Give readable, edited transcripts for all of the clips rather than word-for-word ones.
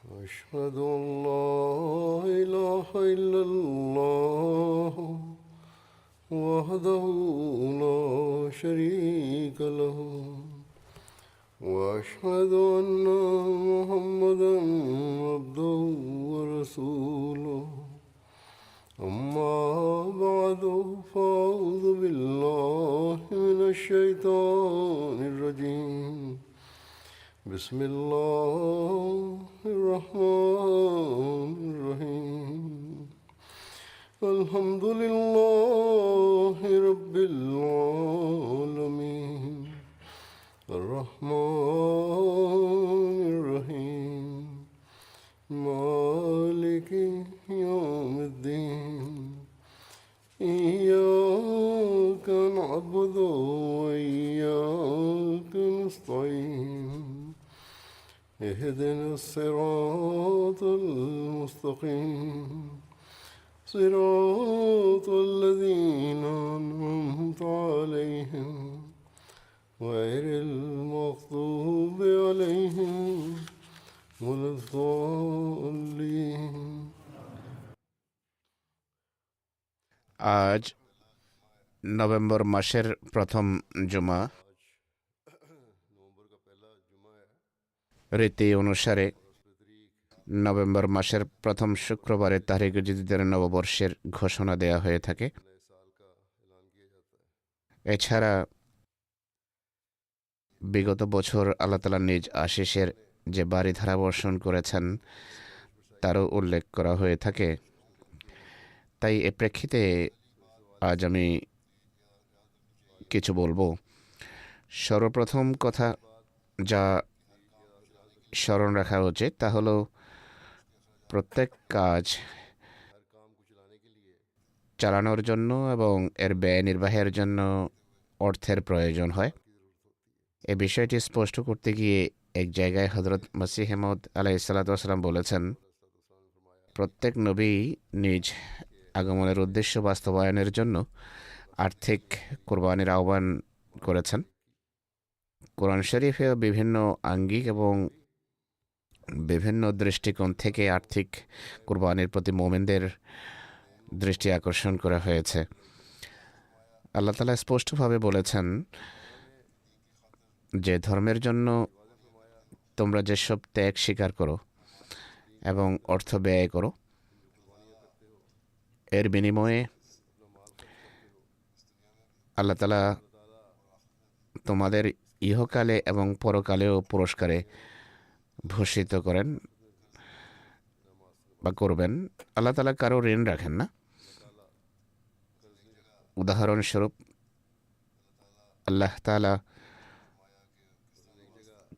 أشهد أن لا إله إلا الله وحده لا شريك له وأشهد أن محمدا عبده ورسوله أما بعد فأعوذ بالله من الشيطان الرجيم بسم الله الرحمن الرحيم الحمد لله رب العالمين الرحمن الرحيم مالك يوم الدين إياك نعبد وإياك نستعين اهدنا الصراط المستقيم صراط الذين أنعمت عليهم غير المغضوب عليهم ولا الضالين আজ নভেম্বর মাসের প্রথম জুমা। রীতি অনুসারে নভেম্বর মাসের প্রথম শুক্রবারে তাহরিক জাদীদের নববর্ষের ঘোষণা দেয়া হয়ে থাকে। এছাড়া বিগত বছর আল্লাহ তাআলা নিজ আশিসের যে বারিধারা বর্ষণ করেছেন তারও উল্লেখ করা হয়ে থাকে। তাই এ প্রেক্ষিতে আজ আমি কিছু বলবো। সর্বপ্রথম কথা যা স্মরণ রাখা উচিত তা হলো প্রত্যেক কাজ চালানোর জন্য এবং এর ব্যয় নির্বাহের জন্য অর্থের প্রয়োজন হয়। এ বিষয়টি স্পষ্ট করতে গিয়ে এক জায়গায় হযরত মসিহ মাউদ আলাইহিস সালাতু ওয়াস সালাম বলেছেন, প্রত্যেক নবী নিজ আগমনের উদ্দেশ্য বাস্তবায়নের জন্য আর্থিক কোরবানির আহ্বান করেছেন। কোরআন শরীফে বিভিন্ন আঙ্গিক এবং বিভিন্ন দৃষ্টিকোণ থেকে আর্থিক কোরবানির প্রতি মোমেনদের দৃষ্টি আকর্ষণ করা হয়েছে। আল্লাহ তাআলা স্পষ্টভাবে বলেছেন যে ধর্মের জন্য তোমরা যেসব ত্যাগ স্বীকার করো এবং অর্থ ব্যয় করো, এর বিনিময়ে আল্লাহ তাআলা তোমাদের ইহকালে এবং পরকালেও পুরস্কারে ভূষিত করেন বা করবেন। আল্লাহ তাআলা কারো ঋণ রাখেন না। উদাহরণস্বরূপ আল্লাহ তাআলা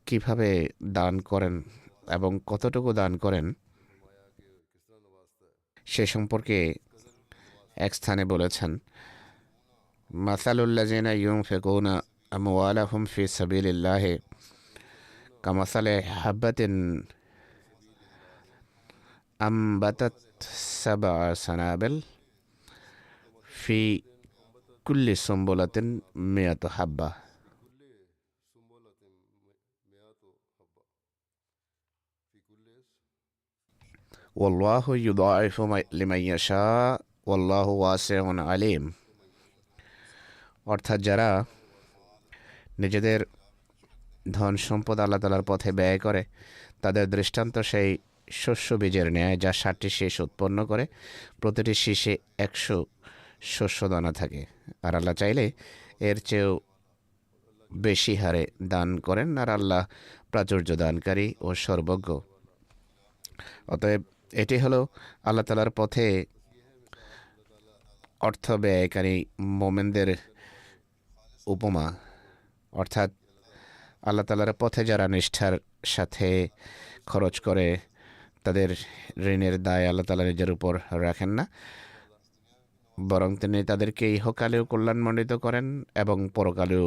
কিভাবে দান করেন এবং কতটুকু দান করেন সে সম্পর্কে এক স্থানে বলেছেন, মাসালুল্লাযিনা ইউনফিকুনা আমওয়ালাহুম ফি সাবিলিল্লাহি কামাসালি হাব্বাতিন আমবাতাত সাবআ সানাবিল ফি কুল্লি সুম্বুলাতিন মিয়াতু হাব্বা। ওয়াল্লাহু ইউদাইফু লিমান ইয়াশা ওয়াল্লাহু ওয়াসিউন আলিম। অর্থাৎ যারা নিজেদের ধন সম্পদ আল্লাহ তাআলার পথে ব্যয় করে তাদের দৃষ্টান্ত সেই শস্য বীজের ন্যায় যা ৬০টি শীষ উৎপন্ন করে, প্রতিটি শীষে ১০০ শস্যদানা থাকে। আর আল্লাহ চাইলে এর চেয়েও বেশি হারে দান করেন, আর আল্লাহ প্রাচুর্য দানকারী ও সর্বজ্ঞ। অতএব এটি হলো আল্লাহ তাআলার পথে অর্থ ব্যয়কারী মোমেনদের উপমা। অর্থাৎ আল্লাহ তাআলার পথে যারা নিষ্ঠার সাথে খরচ করে তাদের ঋণের দায় আল্লাহ তাআলা নিজের উপর রাখেন না, বরং তিনি তাদেরকে ইহকালেও কল্যাণমণ্ডিত করেন এবং পরকালেও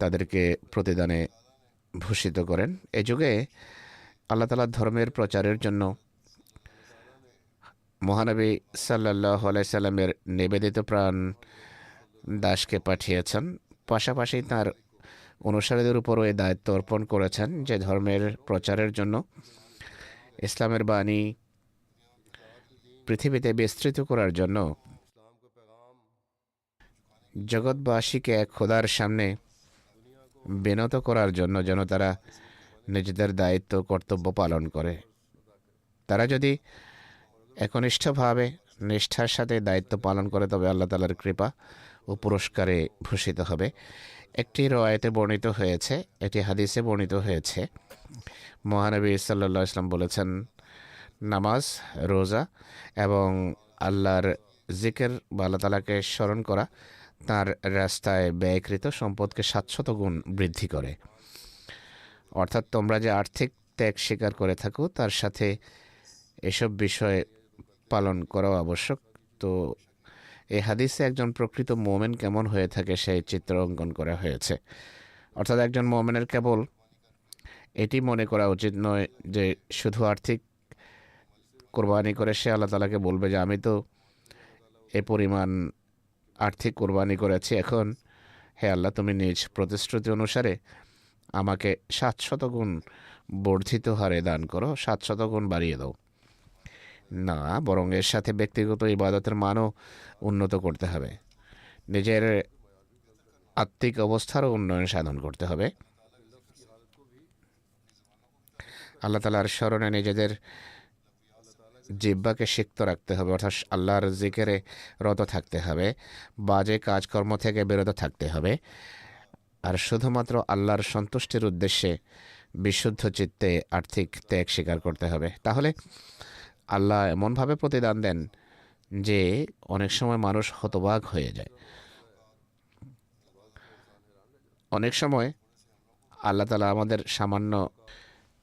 তাদেরকে প্রতিদানে ভূষিত করেন। এ যুগে আল্লাহ তাআলার ধর্মের প্রচারের জন্য মহানবী সাল্লাল্লাহু আলাইহি সাল্লামের নিবেদিত প্রাণ দাসকে পাঠিয়েছেন। পাশাপাশি তার অনুসারীদের উপরও এই দায়িত্ব অর্পণ করেছেন যে ধর্মের প্রচারের জন্য ইসলামের বাণী পৃথিবীতে বিস্তৃত করার জন্য, জগৎবাসীকে খোদার সামনে বিনত করার জন্য যেন তারা নিজেদের দায়িত্ব কর্তব্য পালন করে। তারা যদি একনিষ্ঠভাবে নিষ্ঠার সাথে দায়িত্ব পালন করে তবে আল্লাহ তাআলার কৃপা ও পুরস্কারে ভূষিত হবে। একটি রওয়ায়াতে বর্ণিত হয়েছে, এটি হাদিসে বর্ণিত হয়েছে, মহানবী সাল্লাল্লাহু আলাইহি ওয়াসাল্লাম বলেছেন, নামাজ, রোজা এবং আল্লাহর জিকির বা আল্লাহ তাআলাকে স্মরণ করা তার রাস্তায় ব্যয়কৃত সম্পদকে 700 গুণ বৃদ্ধি করে। অর্থাৎ তোমরা যে আর্থিক ত্যাগ স্বীকার করে থাকো তার সাথে এসব বিষয় পালন করাও আবশ্যক। তো এই হাদিসে একজন প্রকৃত মোমেন কেমন হয়ে থাকে সেই চিত্র অঙ্কন করা হয়েছে। অর্থাৎ একজন মোমেনের কেবল এটি মনে করা উচিত নয় যে শুধু আর্থিক কোরবানি করে সে আল্লাহ তাআলাকে বলবে যে আমি তো এ পরিমাণ আর্থিক কোরবানি করেছি, এখন হে আল্লাহ তুমি নিজ প্রতিশ্রুতি অনুসারে আমাকে 700 গুণ বর্ধিত হারে দান করো, 700 গুণ বাড়িয়ে দাও। না, বরং এর সাথে ব্যক্তিগত ইবাদতের মানও উন্নত করতে হবে, নিজের আত্মিক অবস্থারও উন্নয়ন সাধন করতে হবে। আল্লাহ তাআলার স্মরণে নিজেদের জিহ্বাকে সিক্ত রাখতে হবে, অর্থাৎ আল্লাহর জিকিরে রত থাকতে হবে, বাজে কাজকর্ম থেকে বিরত থাকতে হবে, আর শুধুমাত্র আল্লাহর সন্তুষ্টির উদ্দেশ্যে বিশুদ্ধ চিত্তে আর্থিক ত্যাগ স্বীকার করতে হবে। তাহলে আল্লাহ এমনভাবে প্রতিদান দেন যে অনেক সময় মানুষ হতবাক হয়ে যায়। অনেক সময় আল্লাহ তাআলা আমাদের সামান্য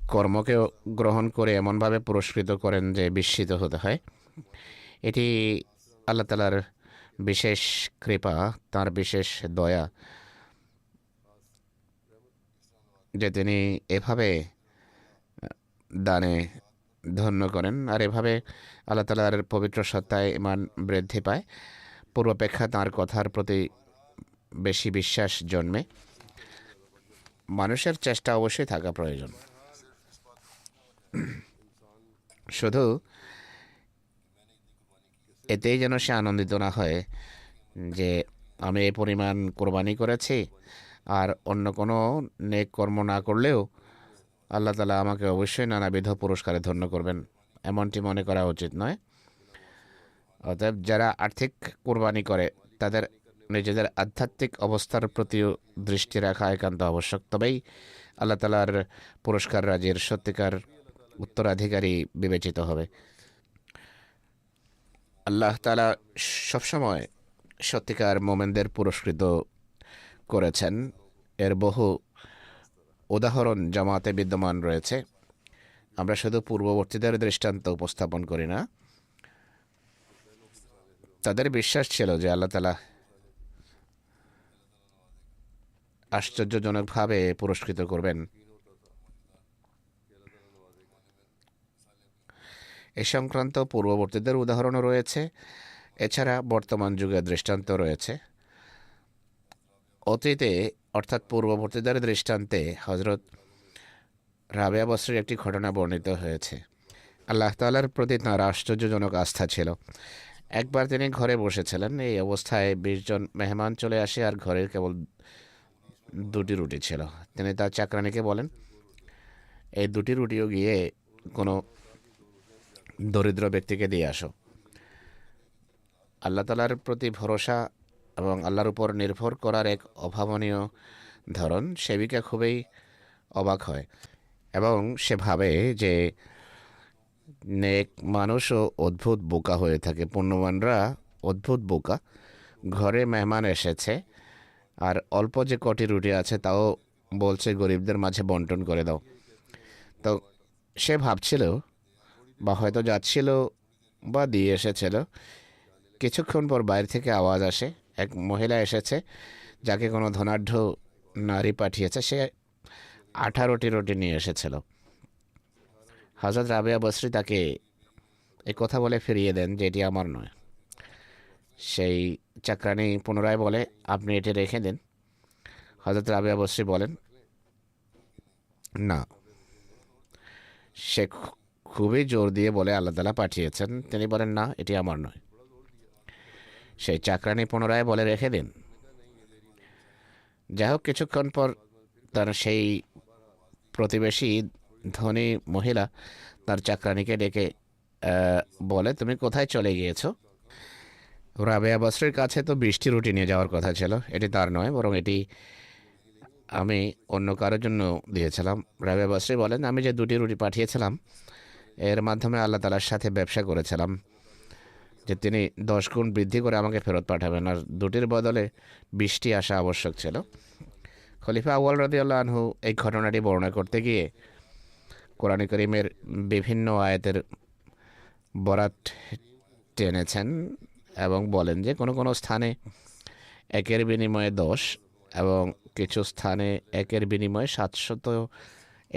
কর্মকেও গ্রহণ করে এমনভাবে পুরস্কৃত করেন যে বিস্মিত হতে হয়। এটি আল্লাহ তাআলার বিশেষ কৃপা, তার বিশেষ দয়া যে তিনি এভাবে দানে ধন্য করেন, আর এভাবে আল্লাহ তাআলার পবিত্র সত্তায় ঈমান বৃদ্ধি পায়, পূর্বাপেক্ষা তাঁর কথার প্রতি বেশি বিশ্বাস জন্মে। মানুষের চেষ্টা অবশ্যই থাকা প্রয়োজন, শুধু এতেই যেন সে আনন্দিত না হয় যে আমি এই পরিমাণ কোরবানি করেছি আর অন্য কোনো নেক কর্ম না করলেও আল্লাহ তাআলা আমাকে অবশ্যই নানাবিধ পুরস্কারে ধন্য করবেন, এমনটি মনে করা উচিত নয়। অতএব যারা আর্থিক কোরবানি করে তাদের নিজেদের আধ্যাত্মিক অবস্থার প্রতিও দৃষ্টি রাখা একান্ত আবশ্যক, তবেই আল্লাহ তাআলার পুরস্কার রাজির সত্যিকার উত্তরাধিকারী বিবেচিত হবে। আল্লাহ তাআলা সবসময় সত্যিকার মোমেনদের পুরস্কৃত করেছেন। এর বহু উদাহরণ জামাতে বিদ্যমান রয়েছে। আমরা শুধু পূর্ববর্তীদের দৃষ্টান্ত উপস্থাপন করি না, তাদের বিশ্বাস ছিল যে আল্লাহ তাআলা আশ্চর্যজনকভাবে পুরস্কৃত করবেন। এ সংক্রান্ত পূর্ববর্তীদের উদাহরণও রয়েছে, এছাড়া বর্তমান যুগের দৃষ্টান্ত রয়েছে। অতীতে অর্থাৎ পূর্ববর্তীদের দৃষ্টান্তে হজরত রাবেয়া বসরির একটি ঘটনা বর্ণিত হয়েছে। আল্লাহ তাআলার প্রতি তাঁর আশ্চর্যজনক আস্থা ছিল। একবার তিনি ঘরে বসেছিলেন, এই অবস্থায় 20 জন মেহমান চলে আসে আর ঘরের কেবল 2টি রুটি ছিল। তিনি তার চাকরানিকে বলেন, এই 2টি রুটিও গিয়ে কোনো দরিদ্র ব্যক্তিকে দিয়ে আসো। আল্লাহ তাআলার প্রতি ভরসা এবং আল্লাহর উপর নির্ভর করার এক অভাবনীয় ধরন সেবিকা খুবই অবাক হয় এবং সে ভাবে যে নেক মানুষও অদ্ভুত বোকা হয়ে থাকে, পুণ্যবানরা অদ্ভুত বোকা। ঘরে মেহমান এসেছে আর অল্প যে কটি রুটি আছে তাও বলছে গরিবদের মাঝে বন্টন করে দাও। তো সে ভাবছিল বা হয়তো যাচ্ছিল বা দিয়ে এসেছিল, কিছুক্ষণ পর বাইরে থেকে আওয়াজ আসে, এক মহিলা এসেছে যাকে কোনো ধনাঢ্য নারী পাঠিয়েছে, সে 18টি রুটি নিয়ে এসেছিল। হযরত রাবেয়া বসরি তাকে এই কথা বলে ফিরিয়ে দেন যে এটি আমার নয়। সেই চাকরানি পুনরায় বলে, আপনি এটি রেখে দিন। হযরত রাবেয়া বসরি বলেন, না। সে খুবই জোর দিয়ে বলে আল্লাহ তাআলা পাঠিয়েছেন। তিনি বলেন, না, এটি আমার নয়। সেই চাকরানি পুনরায় বলে, রেখে দিন। যাই হোক, কিছুক্ষণ পর তার সেই প্রতিবেশী ধনী মহিলা তার চাকরানিকে ডেকে বলে, তুমি কোথায় চলে গিয়েছো? রাবেয়া বসরির কাছে তো 20টি রুটি নিয়ে যাওয়ার কথা ছিল। এটি তার নয়, বরং এটি আমি অন্য কারোর জন্য দিয়েছিলাম। রাবেয়া বসরি বলেন, আমি যে 2টি রুটি পাঠিয়েছিলাম এর মাধ্যমে আল্লাহ তাআলার সাথে ব্যবসা করেছিলাম যে তিনি 10 গুণ বৃদ্ধি করে আমাকে ফেরত পাঠাবেন, আর 2টির বদলে 20টি আসা আবশ্যক ছিল। খলিফা আউয়াল রাদিয়াল্লাহু আনহু এই ঘটনাটি বর্ণনা করতে গিয়ে কোরআন করিমের বিভিন্ন আয়াতের বরাত টেনেছেন এবং বলেন যে কোনো কোনো স্থানে 1-এর বিনিময়ে 10 এবং কিছু স্থানে 1-এর বিনিময়ে 700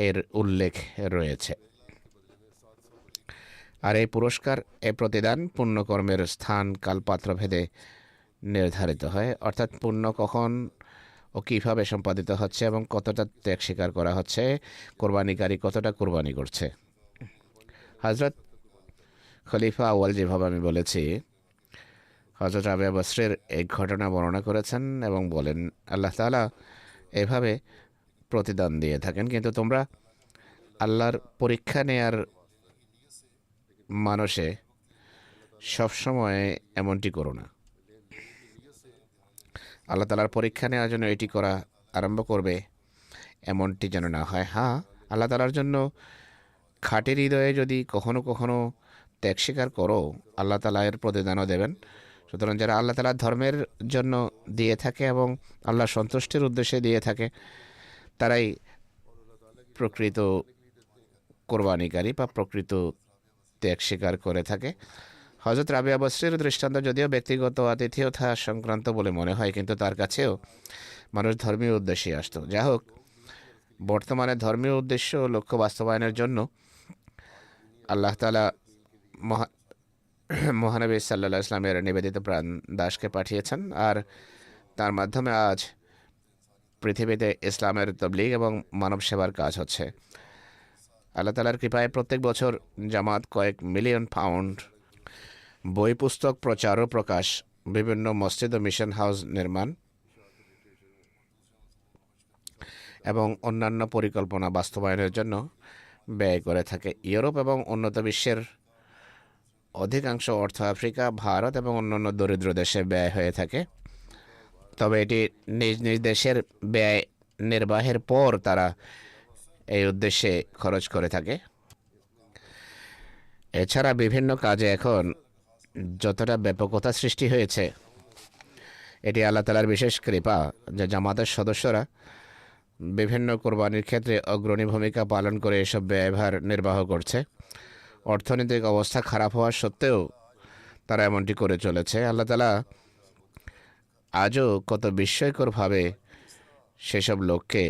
এর উল্লেখ রয়েছে। আর এই পুরস্কার, এই প্রতিদান পুণ্যকর্মের স্থান কাল পাত্র ভেদে নির্ধারিত হয়, অর্থাৎ পুণ্য কখন ও কীভাবে সম্পাদিত হচ্ছে এবং কতটা ত্যাগ স্বীকার করা হচ্ছে, কোরবানিকারী কতটা কোরবানি করছে। হজরত খলিফা আউয়াল, যেভাবে আমি বলেছি, হজরত রাবেয়া বসরির এই ঘটনা বর্ণনা করেছেন এবং বলেন, আল্লাহ তাআলা এভাবে প্রতিদান দিয়ে থাকেন, কিন্তু তোমরা আল্লাহর পরীক্ষা নেয়ার মানুষে সবসময় এমনটি করো না। আল্লাহ তাআলার পরীক্ষা নেওয়ার জন্য এটি করা আরম্ভ করবে, এমনটি যেন না হয়। হ্যাঁ, আল্লাহ তাআলার জন্য খাঁটি হৃদয়ে যদি কখনো কখনো ত্যাগ স্বীকার করো, আল্লাহ তাআলা এর প্রতিদানও দেবেন। সুতরাং যারা আল্লাহ তাআলার ধর্মের জন্য দিয়ে থাকে এবং আল্লাহ সন্তুষ্টির উদ্দেশ্যে দিয়ে থাকে, তারাই প্রকৃত কোরবানিকারী বা প্রকৃত ত্যাগ স্বীকার করে থাকে। হযরত রাবেয়া বসরির দৃষ্টান্ত যদিও ব্যক্তিগত আতিথেয়তা সংক্রান্ত বলে মনে হয়, কিন্তু তার কাছেও মানুষ ধর্মীয় উদ্দেশ্যে আসতো। যা হোক, বর্তমানে ধর্মীয় উদ্দেশ্য ও লক্ষ্য বাস্তবায়নের জন্য আল্লাহ তাআলা মহানবী সাল্লাল্লাহু আলাইহি ওয়াসাল্লামের নিবেদিত প্রাণ দাসকে পাঠিয়েছেন, আর তার মাধ্যমে আজ পৃথিবীতে ইসলামের তবলিগ এবং মানব সেবার কাজ হচ্ছে। আল্লাহ তাআলার কৃপায় প্রত্যেক বছর জামাত কয়েক মিলিয়ন পাউন্ড বই পুস্তক প্রচার ও প্রকাশ, বিভিন্ন মসজিদ ও মিশন হাউস নির্মাণ এবং অন্যান্য পরিকল্পনা বাস্তবায়নের জন্য ব্যয় করে থাকে। ইউরোপ এবং উন্নত বিশ্বের অধিকাংশ অর্থ আফ্রিকা, ভারত এবং অন্যান্য দরিদ্র দেশে ব্যয় হয়ে থাকে। তবে এটি নিজ নিজ দেশের ব্যয় নির্বাহের পর তারা এই উদ্দেশ্যে খরচ করে থাকে। এছাড়া বিভিন্ন কাজে এখন যতটা ব্যাপকতা সৃষ্টি হয়েছে, এটি আল্লাহ তাআলার বিশেষ কৃপা যে জামাতের সদস্যরা বিভিন্ন কোরবানির ক্ষেত্রে অগ্রণী ভূমিকা পালন করে এসব ব্যয়ভার নির্বাহ করছে। অর্থনৈতিক অবস্থা খারাপ হওয়া সত্ত্বেও তারা এমনটি করে চলেছে। আল্লাহ তাআলা আজও কত বিস্ময়করভাবে সেসব লোককে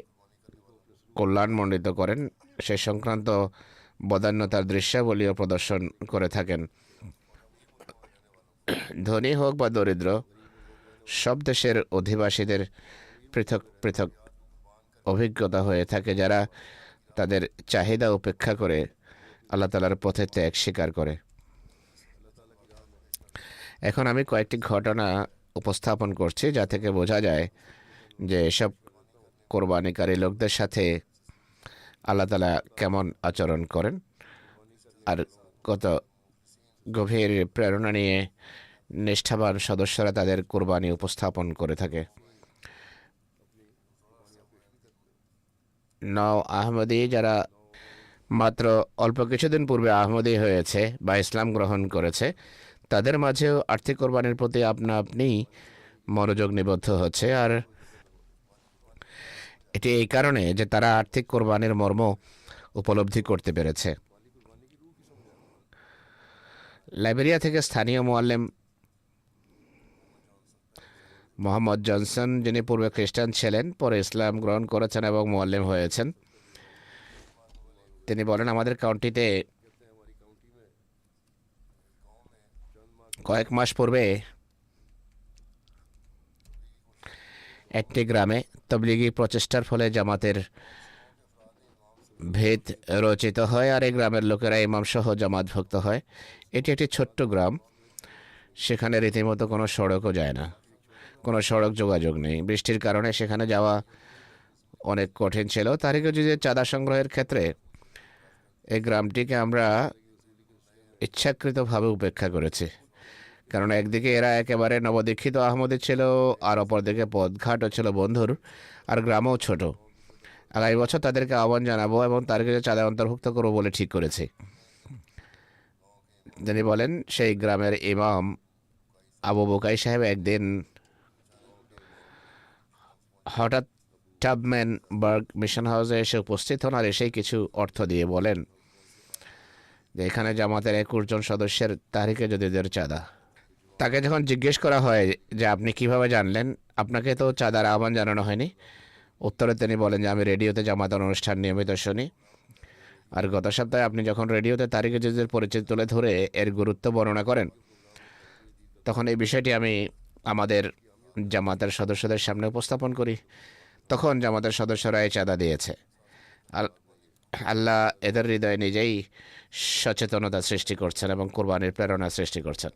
কল্যাণমণ্ডিত করেন, সে সংক্রান্ত বদান্যতার দৃশ্যাবলীও প্রদর্শন করে থাকেন। ধনী হোক বা দরিদ্র, সব দেশের অধিবাসীদের পৃথক পৃথক অভিজ্ঞতা হয়ে থাকে, যারা তাদের চাহিদা উপেক্ষা করে আল্লাহ তাআলার পথে ত্যাগ স্বীকার করে। এখন আমি কয়েকটি ঘটনা উপস্থাপন করছি, যা থেকে বোঝা যায় যে এসব কোরবানিকারী লোকদের সাথে আল্লাহ তাআলা কেমন আচরণ করেন আর কত গভীর প্রেরণা নিয়ে নিষ্ঠাবান সদস্যরা তাদের কোরবানি উপস্থাপন করে থাকে। নও আহমদী, যারা মাত্র অল্প কিছুদিন পূর্বে আহমদী হয়েছে বা ইসলাম গ্রহণ করেছে, তাদের মাঝেও আর্থিক কোরবানির প্রতি আপনা আপনি মনোযোগ নিবদ্ধ হচ্ছে। আর এটি এই কারণে যে তারা আর্থিক কোরবানির মর্ম উপলব্ধি করতে পেরেছে। লাইবেরিয়া থেকে স্থানীয় মুআল্লিম মোহাম্মদ জনসন, যিনি পূর্বে খ্রিস্টান ছিলেন, পরে ইসলাম গ্রহণ করেছেন এবং মুআল্লিম হয়েছেন, তিনি বলেন, আমাদের কাউন্টিতে কয়েক মাস পূর্বে একটি গ্রামে তবলিগি প্রচেষ্টার ফলে জামাতের ভেদ রচিত হয় আর এই গ্রামের লোকেরা ইমাম সহ জামাতভুক্ত হয়। এটি একটি ছোট্ট গ্রাম, সেখানে রীতিমতো কোনো সড়কও যায় না, কোনো সড়ক যোগাযোগ নেই। বৃষ্টির কারণে সেখানে যাওয়া অনেক কঠিন ছিল। তারিখে যদি চাঁদা সংগ্রহের ক্ষেত্রে এই গ্রামটিকে আমরা ইচ্ছাকৃতভাবে উপেক্ষা করেছি, কারণ একদিকে এরা একেবারে নবদীক্ষিত আহমদী ছিল, আর অপরদিকে পথঘাটও ছিল বন্ধুর, আর গ্রামও ছোট। আগামী বছর তাদেরকে আহ্বান জানাবো এবং তাদেরকে চাঁদা অন্তর্ভুক্ত করবো বলে ঠিক করেছি। তিনি বলেন, সেই গ্রামের ইমাম আবু বকাই সাহেব একদিন হঠাৎ টাবম্যান বার্গ মিশন হাউসে এসে উপস্থিত হন, আর এসেই কিছু অর্থ দিয়ে বলেন যে এখানে জামাতের 21 জন সদস্যের তাহরিকে জদিদের চাঁদা। তাকে যখন জিজ্ঞেস করা হয় যে আপনি কিভাবে জানলেন, আপনাকে তো চাঁদার আহ্বান জানানো হয়নি, উত্তরে তিনি বলেন যে আমি রেডিওতে জামাতের অনুষ্ঠান নিয়মিত শুনি, আর গত সপ্তাহে আপনি যখন রেডিওতে তারিকে জদিদের পরিচয় তুলে ধরে এর গুরুত্ব বর্ণনা করেন, তখন এই বিষয়টি আমি আমাদের জামাতের সদস্যদের সামনে উপস্থাপন করি। তখন জামাতের সদস্যরা এই চাঁদা দিয়েছে। আল্লাহ এদের হৃদয়ে নিজেই সচেতনতা সৃষ্টি করছেন এবং কোরবানির প্রেরণা সৃষ্টি করছেন।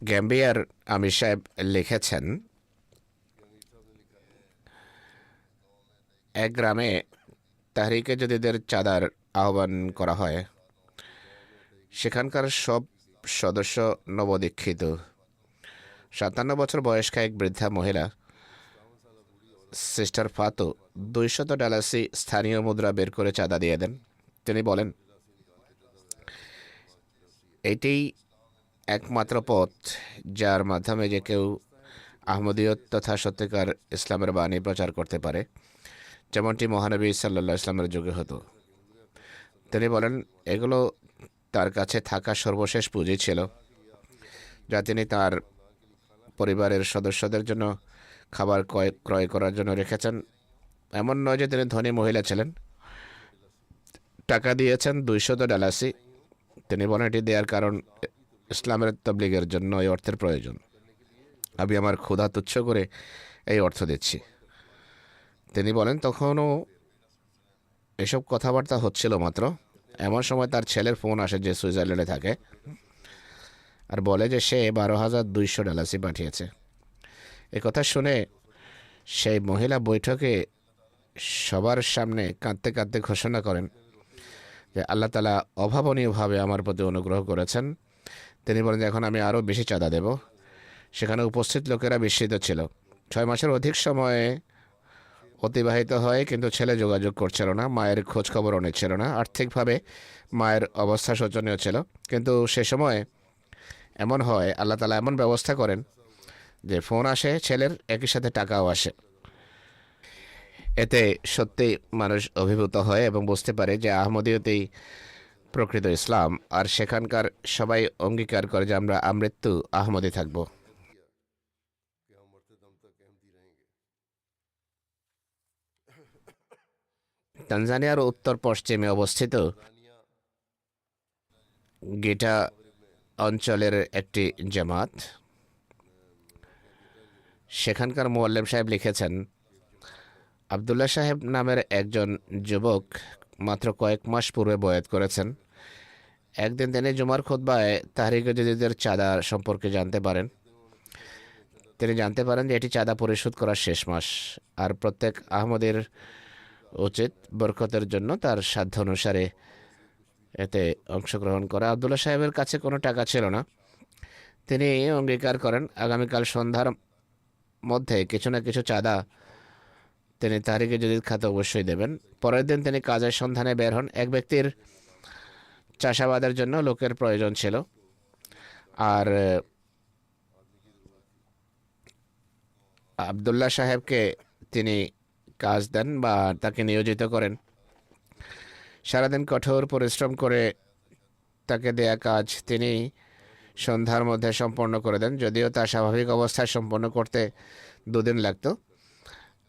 গ্যাম্বিয়ার আমির সাহেব লিখেছেন, এক গ্রামে তাহরিকে জদিদের চাঁদার আহ্বান করা হয়। সেখানকার সব সদস্য নবদীক্ষিত। 57 বছর বয়স্ক এক বৃদ্ধা মহিলা সিস্টার ফাতু $200 স্থানীয় মুদ্রা বের করে চাঁদা দিয়ে দেন। তিনি বলেন, এটি একমাত্র পথ যার মাধ্যমে যে কেউ আহমদীয়ত তথা সত্যিকার ইসলামের বাণী প্রচার করতে পারে, যেমনটি মহানবী সাল্লাল্লাহু ইসলামের যুগে হতো। তিনি বলেন, এগুলো তার কাছে থাকা সর্বশেষ পুঁজি ছিল, যা তিনি তার পরিবারের সদস্যদের জন্য খাবার ক্রয় করার জন্য রেখেছেন। এমন নয় যে তিনি ধনী মহিলা ছিলেন। টাকা দিয়েছেন $200। তিনি বলেন, এটি দেওয়ার কারণ ইসলামের তবলিগের জন্য এই অর্থের প্রয়োজন। আমি আমার ক্ষুধা তুচ্ছ করে এই অর্থ দিচ্ছি। তিনি বলেন, তখনও এসব কথাবার্তা হচ্ছিল মাত্র। এমন সময় তার ছেলের ফোন আসে, যে সুইজারল্যান্ডে থাকে, আর বলে যে সে $12,200 পাঠিয়েছে। কথা শুনে সেই মহিলা বৈঠকে সবার সামনে কাঁদতে কাঁদতে ঘোষণা করেন যে আল্লাহ তাআলা অভাবনীয়ভাবে আমার প্রতি অনুগ্রহ করেছেন। তিনি বলেন যে এখন আমি আরও বেশি চাঁদা দেব। সেখানে উপস্থিত লোকেরা বিস্মিত ছিল। 6 মাসের অধিক সময়ে অতিবাহিত হয়, কিন্তু ছেলে যোগাযোগ করছিল না, মায়ের খোঁজ খবরও নিচ্ছিল না। আর্থিকভাবে মায়ের অবস্থা শোচনীয় ছিল, কিন্তু সে সময় এমন হয়, আল্লাহ তাআলা এমন ব্যবস্থা করেন যে ফোন আসে ছেলের, একই সাথে টাকাও আসে। এতে সত্যি মানুষ অভিভূত হয় এবং বুঝতে পারে যে আহমদীয়তেই প্রকৃত ইসলাম, আর সেখানকার সবাই অঙ্গীকার করে যে আমরা আমৃত্যু আহমদী থাকব। তানজানিয়ার উত্তর পশ্চিমে অবস্থিত গিটা অঞ্চলের একটি জামাত, সেখানকার মুআল্লিম সাহেব লিখেছেন, আবদুল্লাহ সাহেব নামের একজন যুবক মাত্র কয়েক মাস পূর্বে বয়াত করেছেন। একদিন তিনি জুমার খুতবায় তাহরিকে জদিদের চাঁদা সম্পর্কে জানতে পারেন। তিনি জানতে পারেন যে এটি চাঁদা পরিশোধ করার শেষ মাস, আর প্রত্যেক আহমদের উচিত বরকতের জন্য তার সাধ্য অনুসারে এতে অংশগ্রহণ করা। আবদুল্লাহ সাহেবের কাছে কোনো টাকা ছিল না। তিনি অঙ্গীকার করেন আগামীকাল সন্ধ্যার মধ্যে কিছু না কিছু চাঁদা তিনি তাহরিকে জদিদ খাতে অবশ্যই দেবেন। পরের দিন তিনি কাজের সন্ধানে বের হন। এক ব্যক্তির চাষাবাদের জন্য লোকের প্রয়োজন ছিল, আর আবদুল্লাহ সাহেবকে তিনি কাজ দেন বা তাকে নিয়োজিত করেন। সারাদিন কঠোর পরিশ্রম করে তাকে দেয়া কাজ তিনি সন্ধ্যার মধ্যে সম্পন্ন করে দেন, যদিও তা স্বাভাবিক অবস্থায় সম্পন্ন করতে 2 দিন লাগতো।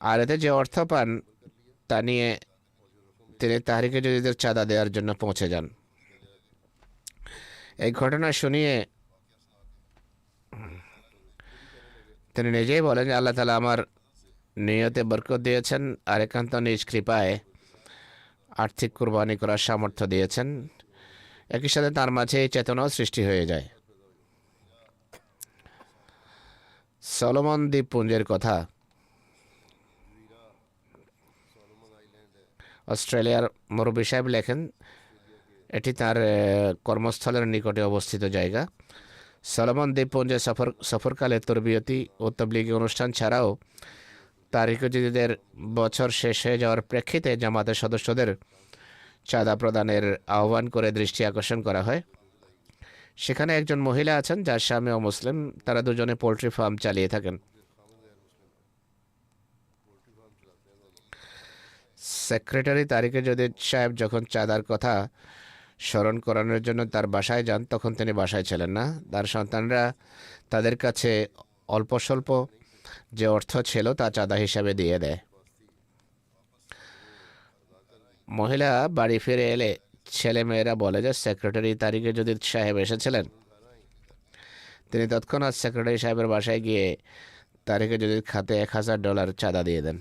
আর এতে যে অর্থ পান তা নিয়ে তিনি তাহরিকে জদিদের চাঁদা দেওয়ার জন্য পৌঁছে যান। এই ঘটনা শুনিয়ে তিনি নিজেই বলেন যে আল্লাহ তাআলা আমার নিয়তে বরকত দিয়েছেন, আর একান্ত নিজ কৃপায় আর্থিক কোরবানি করার সামর্থ্য দিয়েছেন। একই সাথে তার মাঝে এই চেতনাও সৃষ্টি হয়ে যায়। সলোমন দ্বীপপুঞ্জের কথা অস্ট্রেলিয়ার মুরব্বী সাহেব লেখেন, এটি তার কর্মস্থলের নিকটে অবস্থিত জায়গা। সলোমন দ্বীপপুঞ্জে সফরকালে তরবিয়তি ও তবলিগি অনুষ্ঠান ছাড়াও তারিকুজিদের বছর শেষ হয়ে যাওয়ার প্রেক্ষিতে জামাতের সদস্যদের চাঁদা প্রদানের আহ্বান করে দৃষ্টি আকর্ষণ করা হয়। সেখানে একজন মহিলা আছেন যার স্বামী অমুসলিম। তারা দুজনে পোলট্রি ফার্ম চালিয়ে থাকেন। সেক্রেটারি তারিকে যদি সাহেব যখন চাঁদার কথা স্মরণ করানোর জন্য তার বাসায় যান, তখন তিনি বাসায় ছিলেন না। তার সন্তানরা তাদের কাছে অল্প স্বল্প যে অর্থ ছিল তা চাঁদা হিসাবে দিয়ে দেয়। মহিলা বাড়ি ফিরে এলে ছেলে মেয়েরা বলে যে সেক্রেটারি তারিকে যদি সাহেব এসেছিলেন। তিনি তৎক্ষণাৎ সেক্রেটারি সাহেবের বাসায় গিয়ে তারিকে যদি খাতে $1000 চাঁদা দিয়ে দেন।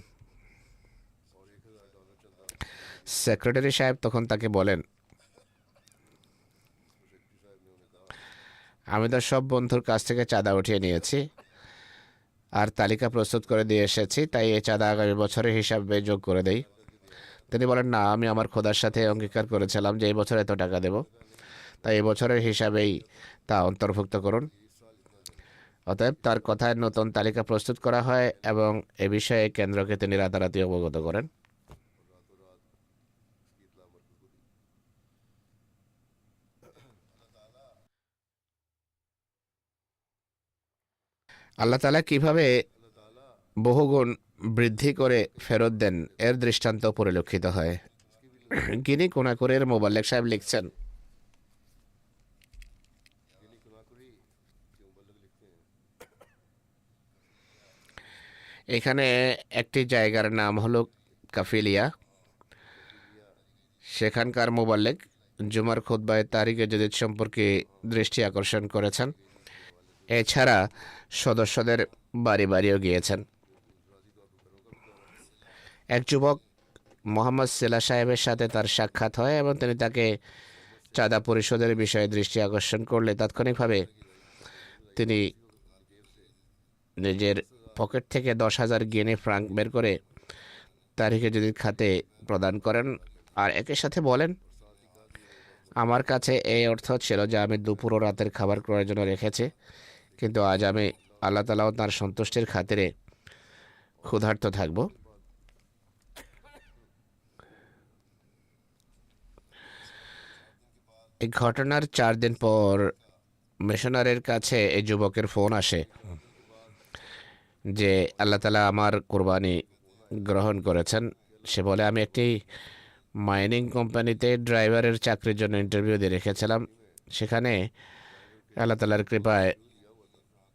সেক্রেটারি সাহেব তখন তাকে বলেন, আমি তো সব বন্ধুর কাছ থেকে চাঁদা উঠিয়ে নিয়েছি আর তালিকা প্রস্তুত করে দিয়ে এসেছি, তাই এই চাঁদা আগামী বছরের হিসাবে যোগ করে দেই। তিনি বলেন, না, আমি আমার খোদার সাথে অঙ্গীকার করেছিলাম যে এই বছর এত টাকা দেব, তাই এই বছরের হিসাবেই তা অন্তর্ভুক্ত করুন। অতএব তার কথায় নতুন তালিকা প্রস্তুত করা হয় এবং এ বিষয়ে কেন্দ্রকে তিনি রাতারাতি অবগত করেন। আল্লাহ তাআলা কিভাবে বহুগুণ বৃদ্ধি করে ফেরত দেন এর দৃষ্টান্ত পরিলক্ষিত হয়। গিনি কোনাকুরের মোবাল্লেক সাহেব লিখছেন, এখানে একটি জায়গার নাম হলো কাফিলিয়া। সেখানকার মোবাল্লেক জুমার খুতবায় তারিকে জদিদ সম্পর্কে দৃষ্টি আকর্ষণ করেছেন। এছাড়া সদস্যদের বাড়ি বাড়িও গিয়েছেন। এক যুবক মোহাম্মদ সেলা সাহেবের সাথে তার সাক্ষাৎ হয় এবং তিনি তাকে চাঁদা পরিশোধের বিষয়ে দৃষ্টি আকর্ষণ করলে তাৎক্ষণিকভাবে তিনি নিজের পকেট থেকে 10,000 গিনি ফ্রাঙ্ক বের করে তারিখে যদি খাতে প্রদান করেন আর একই সাথে বলেন, আমার কাছে এই অর্থ ছিল যা আমি দুপুর ও রাতের খাবার ক্রয়ের জন্য রেখেছি, কিন্তু আজ আমি আল্লাহ তাআলা ও তাঁর সন্তুষ্টির খাতিরে ক্ষুধার্ত থাকব। এই ঘটনার 4 দিন পর মিশনারির কাছে এই যুবকের ফোন আসে যে আল্লাহ তাআলা আমার কোরবানি গ্রহণ করেছেন। সে বলে, আমি একটি মাইনিং কোম্পানিতে ড্রাইভারের চাকরির জন্য ইন্টারভিউ দিয়ে রেখেছিলাম। সেখানে আল্লাহ তাআলার কৃপায়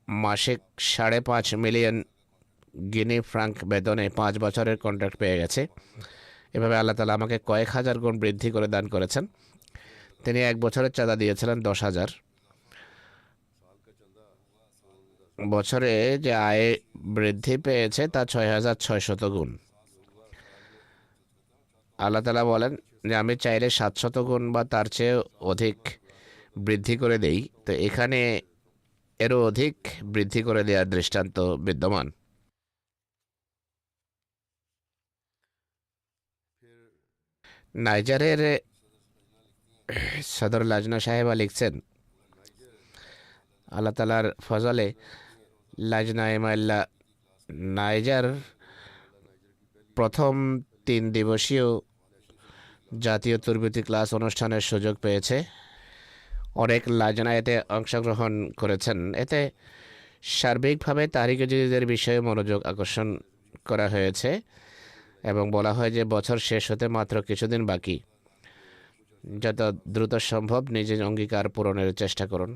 মাসিক 5.5 মিলিয়ন গিনি ফ্রাঙ্ক বেতনে 5 বছরের কন্ট্রাক্ট পেয়ে গেছে। এভাবে আল্লাহ তাআলা আমাকে কয়েক হাজার গুণ বৃদ্ধি করে দান করেছেন। তিনি 1 বছরের চাঁদা দিয়েছিলেন 10,000। বছরে যে আয় বৃদ্ধি পেয়েছে তা 6,600 গুণ। আল্লাহ তাআলা বলেন যে আমি চাইলে 700 গুণ বা তার চেয়ে অধিক বৃদ্ধি করে দেই। তো এখানে এরও অধিক বৃদ্ধি করে দেওয়ার দৃষ্টান্ত বিদ্যমান। নাইজারের সদর লাজনা সাহেবা লিখছেন, আল্লাহ তাআলার ফজলে লাজনা ইমাইল্লা নাইজার প্রথম 3 দিবসীয় জাতীয় তরবিয়তি ক্লাস অনুষ্ঠানের সুযোগ পেয়েছে। অনেক লাজনা এতে অংশগ্রহণ করেছেন। এতে সার্বিকভাবে তারিক জদিদের বিষয়ে মনোযোগ আকর্ষণ করা হয়েছে এবং বলা হয় যে বছর শেষ হতে মাত্র কিছুদিন বাকি। যত দ্রুত সম্ভব নিজের অঙ্গীকার পূরণের চেষ্টা করুন।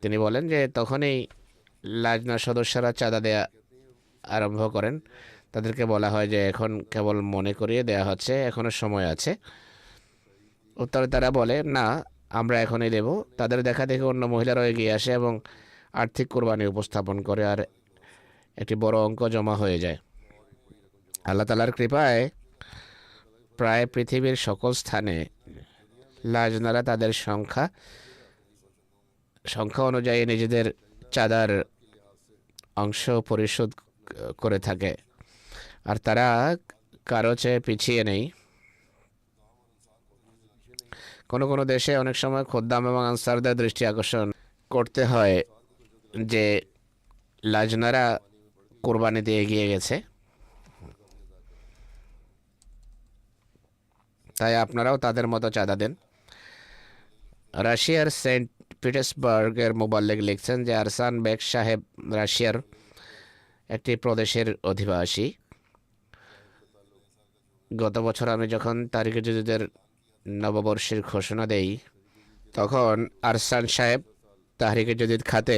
তিনি বলেন যে তখনই লাজনা সদস্যরা চাঁদা দেয়া আরম্ভ করেন। তাদেরকে বলা হয় যে এখন কেবল মনে করিয়ে দেয়া হচ্ছে, এখনো সময় আছে। উত্তরে তারা বলে, না, আমরা এখনই দেব। তাদের দেখা দেখে অন্য মহিলারাও এগিয়ে আসে এবং আর্থিক কোরবানি উপস্থাপন করে আর একটি বড় অঙ্ক জমা হয়ে যায়। আল্লাহ তাআলার কৃপায় প্রায় পৃথিবীর সকল স্থানে লাজনারা তাদের সংখ্যা অনুযায়ী নিজেদের চাঁদার অংশ পরিশোধ করে থাকে, আর তারা কারো চেয়ে পিছিয়ে নেই। কোনো কোনো দেশে অনেক সময় খোদ্দাম এবং আনসারদের দৃষ্টি আকর্ষণ করতে হয় যে লাজনারা কোরবানিতে এগিয়ে গেছে, তাই আপনারাও তাদের মতো চাঁদা দেন। রাশিয়ার সেন্ট পিটার্সবার্গের মোবাল্লেগ লিখছেন যে আরসান বেগ সাহেব রাশিয়ার একটি প্রদেশের অধিবাসী। গত বছর আমি যখন তারিখে জদিদের নববর্ষের ঘোষণা দেই, তখন আরসান সাহেব তাহরিকে জদিদ খাতে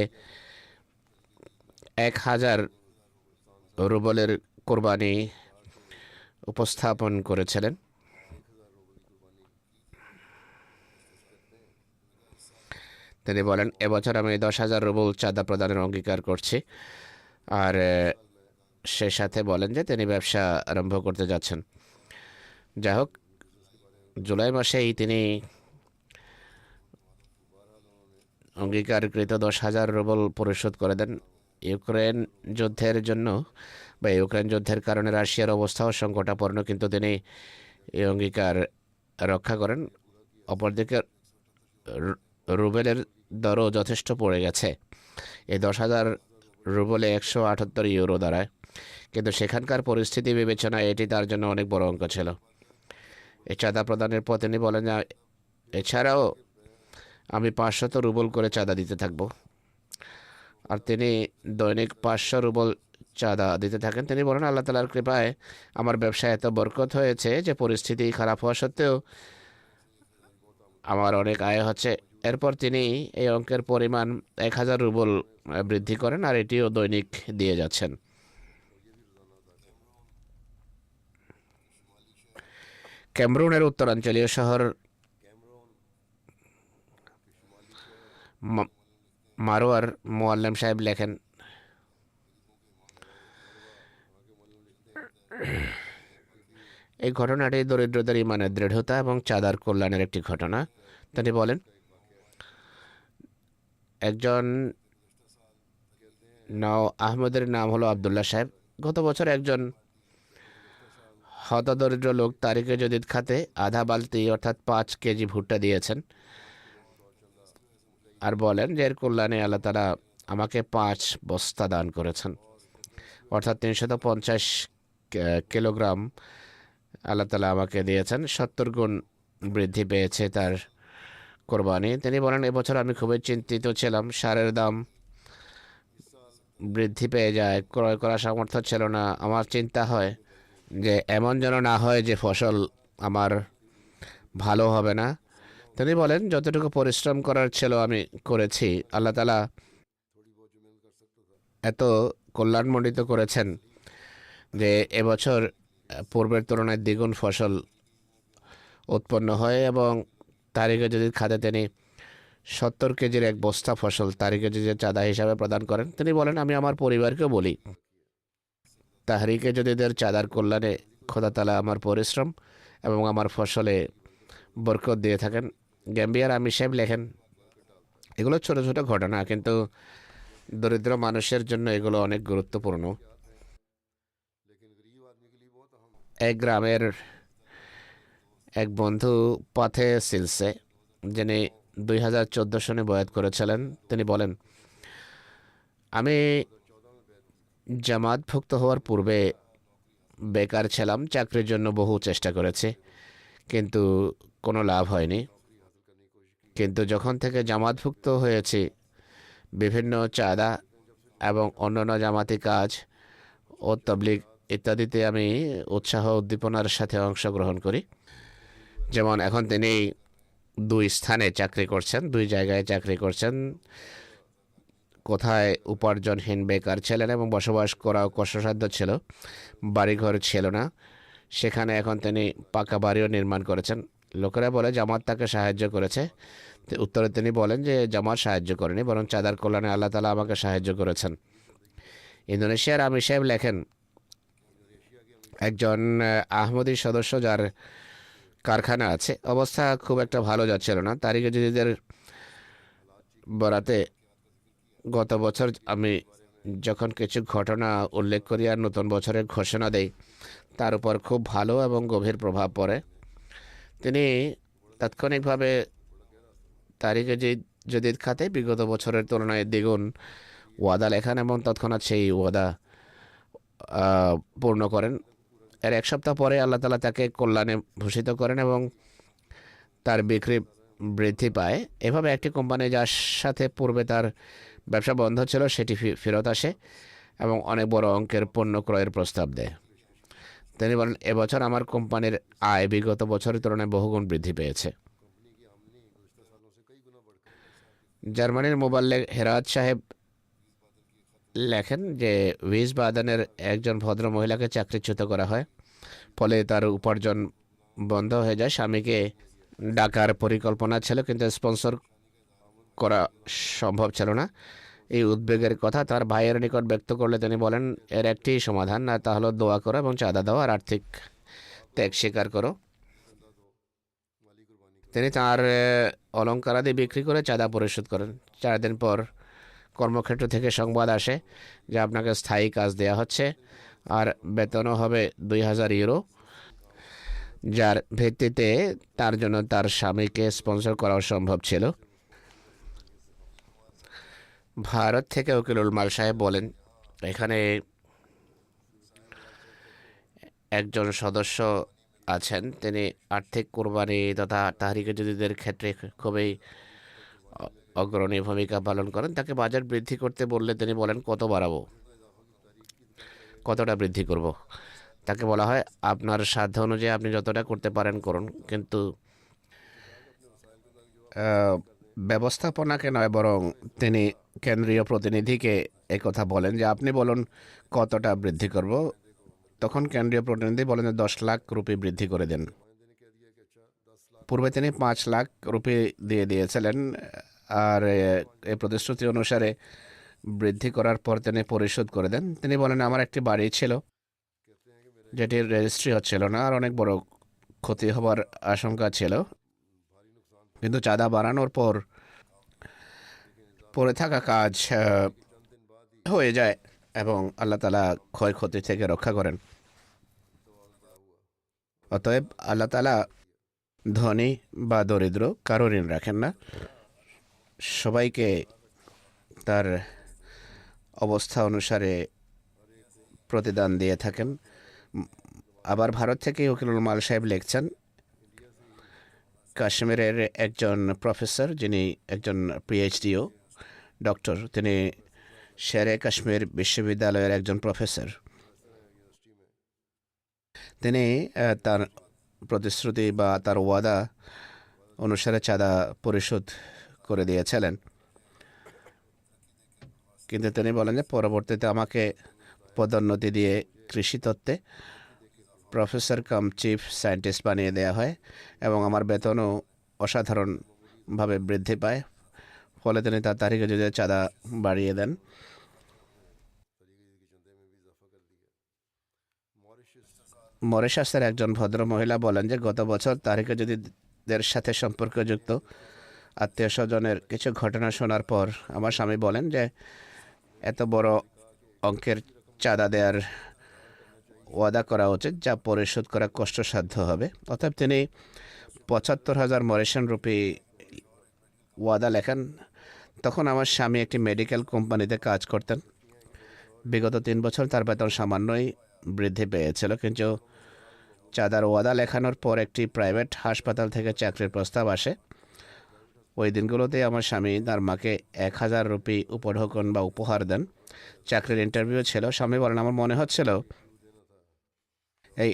1000 রুবলের কোরবানি উপস্থাপন করেছিলেন। তিনি বলেন, এবছর আমি 10,000 রুবল চাঁদা প্রদানের অঙ্গীকার করছি। আর সে সাথে বলেন যে তিনি ব্যবসা আরম্ভ করতে যাচ্ছেন। যাই হোক, জুলাই মাসেই তিনি অঙ্গীকারকৃত 10,000 রুবল পরিশোধ করে দেন। ইউক্রেন যুদ্ধের জন্য বা ইউক্রেন যুদ্ধের কারণে রাশিয়ার অবস্থাও সংকটাপন্ন, কিন্তু তিনি এই অঙ্গীকার রক্ষা করেন। অপরদিকে রুবেলের দরও যথেষ্ট পড়ে গেছে। এই 10,000 রুবলে 178 ইউরো দাঁড়ায়, কিন্তু সেখানকার পরিস্থিতি বিবেচনায় এটি তার জন্য অনেক বড় অঙ্ক ছিল। এই চাঁদা প্রদানের পর তিনি বলেন যে এছাড়াও আমি 500 রুবল করে চাঁদা দিতে থাকব। আর তিনি দৈনিক 500 রুবল চাঁদা দিতে থাকেন। তিনি বলেন, আল্লাহ তাআলার কৃপায় আমার ব্যবসায় এত বরকত হয়েছে যে পরিস্থিতি খারাপ হওয়া সত্ত্বেও আমার অনেক আয় হচ্ছে। এরপর তিনি এই অঙ্কের পরিমাণ 1000 রুবল বৃদ্ধি করেন, আর এটিও দৈনিক দিয়ে যাচ্ছেন। ক্যামরুনের উত্তরাঞ্চলীয় শহর মারোয়ার মোয়াল্লেম সাহেব লেখেন, এই ঘটনাটি দরিদ্রদের ইমানের দৃঢ়তা এবং চাঁদার কল্যাণের একটি ঘটনা। তিনি বলেন, একজন আহমদের নাম হলো আবদুল্লাহ সাহেব। গত বছর একজন হতদরিদ্র লোক তারিখে জদিদ খাতে আধা বালতি অর্থাৎ 5 কেজি ভুট্টা দিয়েছেন, আর বলেন যে এর কল্যাণে আল্লাহ তাআলা আমাকে 5 বস্তা দান করেছেন, অর্থাৎ 350 কিলোগ্রাম আল্লাহ তাআলা আমাকে দিয়েছেন। 70 গুণ বৃদ্ধি পেয়েছে তার কোরবানি। তিনি বলেন, এবছর আমি খুবই চিন্তিত ছিলাম। সারের দাম বৃদ্ধি পেয়ে যায়, ক্রয় করার সামর্থ্য ছিল না। আমার চিন্তা হয় যে এমন যেন না হয় যে ফসল আমার ভালো হবে না। তিনি বলেন, যতটুকু পরিশ্রম করার ছিল আমি করেছি। আল্লাহ তাআলা এত কল্যাণমণ্ডিত করেছেন যে এবছর পূর্বের তুলনায় দ্বিগুণ ফসল উৎপন্ন হয়, এবং তারিখে যদি খাতে তিনি 70 কেজির এক বস্তা ফসল তারিখে যদি চাঁদা হিসাবে প্রদান করেন। তিনি বলেন, আমি আমার পরিবারকেও বলি, তাহরিকে জদিদের চাঁদার কল্যাণে খোদা তাআলা আমার পরিশ্রম এবং আমার ফসলে বরকত দিয়ে থাকেন। গ্যাম্বিয়ার আমির সাহেব লেখেন, এগুলো ছোট ছোট ঘটনা, কিন্তু দরিদ্র মানুষের জন্য এগুলো অনেক গুরুত্বপূর্ণ। এক গ্রামের এক বন্ধু পথে সিলসে, যিনি 2014 সনে বয়াত করেছিলেন, তিনি বলেন, আমি জামাতভুক্ত হওয়ার পূর্বে বেকার ছিলাম। চাকরির জন্য বহু চেষ্টা করেছি, কিন্তু কোনো লাভ হয়নি। কিন্তু যখন থেকে জামাতভুক্ত হয়েছি, বিভিন্ন চাঁদা এবং অন্যান্য জামাতি কাজ ও তাবলীগ ইত্যাদিতে আমি উৎসাহ উদ্দীপনার সাথে অংশগ্রহণ করি। যেমন এখন তিনি 2 স্থানে চাকরি করছেন, 2 জায়গায় চাকরি করছেন। কোথায় উপার্জনহীন বেকার ছিলেন এবং বসবাস করাও কষ্টসাধ্য ছিল, বাড়িঘর ছিল না, সেখানে এখন তিনি পাকা বাড়িও নির্মাণ করেছেন। লোকেরা বলে জামাত তাকে সাহায্য করেছে। উত্তরে তিনি বলেন যে জামাত সাহায্য করেনি, বরং চাঁদার কল্যাণে আল্লাহ তাআলা আমাকে সাহায্য করেছেন। ইন্দোনেশিয়ার আমির সাহেব লেখেন, একজন আহমদী সদস্য যার কারখানা আছে, অবস্থা খুব একটা ভালো যাচ্ছিল না। তারিকে যদিদের বরাতে গত বছর আমি যখন কিছু ঘটনা উল্লেখ করি আর নতুন বছরের ঘোষণা দেই, তার উপর খুব ভালো এবং গভীর প্রভাব পড়ে। তিনি তাৎক্ষণিকভাবে তারিকে জদিদ খাতে বিগত বছরের তুলনায় দ্বিগুণ ওয়াদা লেখান এবং তৎক্ষণাৎ সেই ওয়াদা পূর্ণ করেন। এর এক সপ্তাহ পরে আল্লাহ তালা তাকে কল্যাণে ভূষিত করেন এবং তার বিক্রি বৃদ্ধি পায়। এভাবে একটি কোম্পানি যার সাথে পূর্বে তার ব্যবসা বন্ধ ছিল সেটি ফেরত আসে এবং অনেক বড় অঙ্কের পণ্য ক্রয়ের প্রস্তাব দেয়। তিনি বলেন, এবছর আমার কোম্পানির আয় বিগত বছরের তুলনায় বহুগুণ বৃদ্ধি পেয়েছে। জার্মানির মোবাল্লেগ হেরাত সাহেব লেখেন যে উইসবাদেনের একজন ভদ্র মহিলাকে চাকরিচ্যুত করা হয়, ফলে তার উপার্জন বন্ধ হয়ে যায়। স্বামীকে ডাকার পরিকল্পনা ছিল, কিন্তু স্পন্সর করা সম্ভব ছিল না। এই উদ্বেগের কথা তার ভাইয়ের নিকট ব্যক্ত করলে তিনি বলেন, এর একটি সমাধান, আর তা হলো দোয়া করো এবং চাঁদা দাও আর আর্থিক ত্যাগ স্বীকার করো। তিনি তাঁর অলঙ্কারাদি বিক্রি করে চাঁদা পরিশোধ করেন। 4 দিন পর কর্মক্ষেত্র থেকে সংবাদ আসে যে আপনাকে স্থায়ী কাজ দেওয়া হচ্ছে আর বেতনও হবে 2000 ইউরো, যার ভিত্তিতে তার জন্য তার স্বামীকে স্পন্সর করা সম্ভব ছিল। ভারত থেকে উকিলুল মাল সাহেব বলেন, এখানে একজন সদস্য আছেন, তিনি আর্থিক কোরবানি তথা তাহরিকে জদিদের ক্ষেত্রে খুবই অগ্রণী ভূমিকা পালন করেন। তাকে বাজেট বৃদ্ধি করতে বললে তিনি বলেন, কত বাড়াবো, কতটা বৃদ্ধি করব। তাকে বলা হয়, আপনার সাধ্য অনুযায়ী আপনি যতটা করতে পারেন করুন, কিন্তু ব্যবস্থাপনাকে নয়, বরং তিনি কেন্দ্রীয় প্রতিনিধিকে একথা বলেন যে আপনি বলুন কতটা বৃদ্ধি করব। তখন কেন্দ্রীয় প্রতিনিধি বলেন যে 10 লাখ রুপি বৃদ্ধি করে দেন। পূর্বে তিনি 5 লাখ রুপি দিয়ে দিয়েছিলেন, আর এই প্রতিশ্রুতি অনুসারে বৃদ্ধি করার পর তিনি পরিশোধ করে দেন। তিনি বলেন, আমার একটি বাড়ি ছিল যেটির রেজিস্ট্রি হচ্ছিল না আর অনেক বড় ক্ষতি হবার আশঙ্কা ছিল, কিন্তু চাঁদা বাড়ানোর পর পড়ে থাকা কাজ হয়ে যায় এবং আল্লাহ তালা ক্ষয়ক্ষতি থেকে রক্ষা করেন। অতএব আল্লাহ তালা ধনী বা দরিদ্র কারো ঋণ রাখেন না, সবাইকে তার অবস্থা অনুসারে প্রতিদান দিয়ে থাকেন। আবার ভারত থেকে উকিলুল মাল সাহেব লিখছেন, কাশ্মীরের একজন প্রফেসর, যিনি একজন পিএইচডিও ডক্টর, তিনি শেরে কাশ্মীর বিশ্ববিদ্যালয়ের একজন প্রফেসর। তিনি তার প্রতিশ্রুতি বা তার ওয়াদা অনুসারে চাঁদা পরিশোধ করে দিয়েছিলেন, কিন্তু তিনি বলেন যে পরবর্তীতে আমাকে পদোন্নতি দিয়ে কৃষি তত্ত্বে প্রফেসর কাম চিফ সায়েন্টিস্ট বানিয়ে দেওয়া হয় এবং আমার বেতনও অসাধারণভাবে বৃদ্ধি পায়। ফলে তিনি তার তারিখে যদি চাঁদা বাড়িয়ে দেন। মরিশাসের একজন ভদ্র মহিলা বলেন যে গত বছর তারিখে যদিদের সাথে সম্পর্কযুক্ত আত্মীয় স্বজনের কিছু ঘটনা শোনার পর আমার স্বামী বলেন যে এত বড় অঙ্কের চাঁদা দেওয়ার ওয়াদা করা উচিত যা পরিশোধ করা কষ্টসাধ্য হবে। অতএব তিনি 75,000 মরিশান রুপি ওয়াদা লেখেন। তখন আমার স্বামী একটি মেডিকেল কোম্পানিতে কাজ করতেন। বিগত 3 বছর তার বেতন সামান্যই বৃদ্ধি পেয়েছিল, কিন্তু চাঁদার ওয়াদা লেখানোর পর একটি প্রাইভেট হাসপাতাল থেকে চাকরির প্রস্তাব আসে। ওই দিনগুলোতে আমার স্বামী তার মাকে 1,000 রুপি উপঢৌকন বা উপহার দেন। চাকরির ইন্টারভিউ ছিল। স্বামী বলেন, আমার মনে হচ্ছিল এই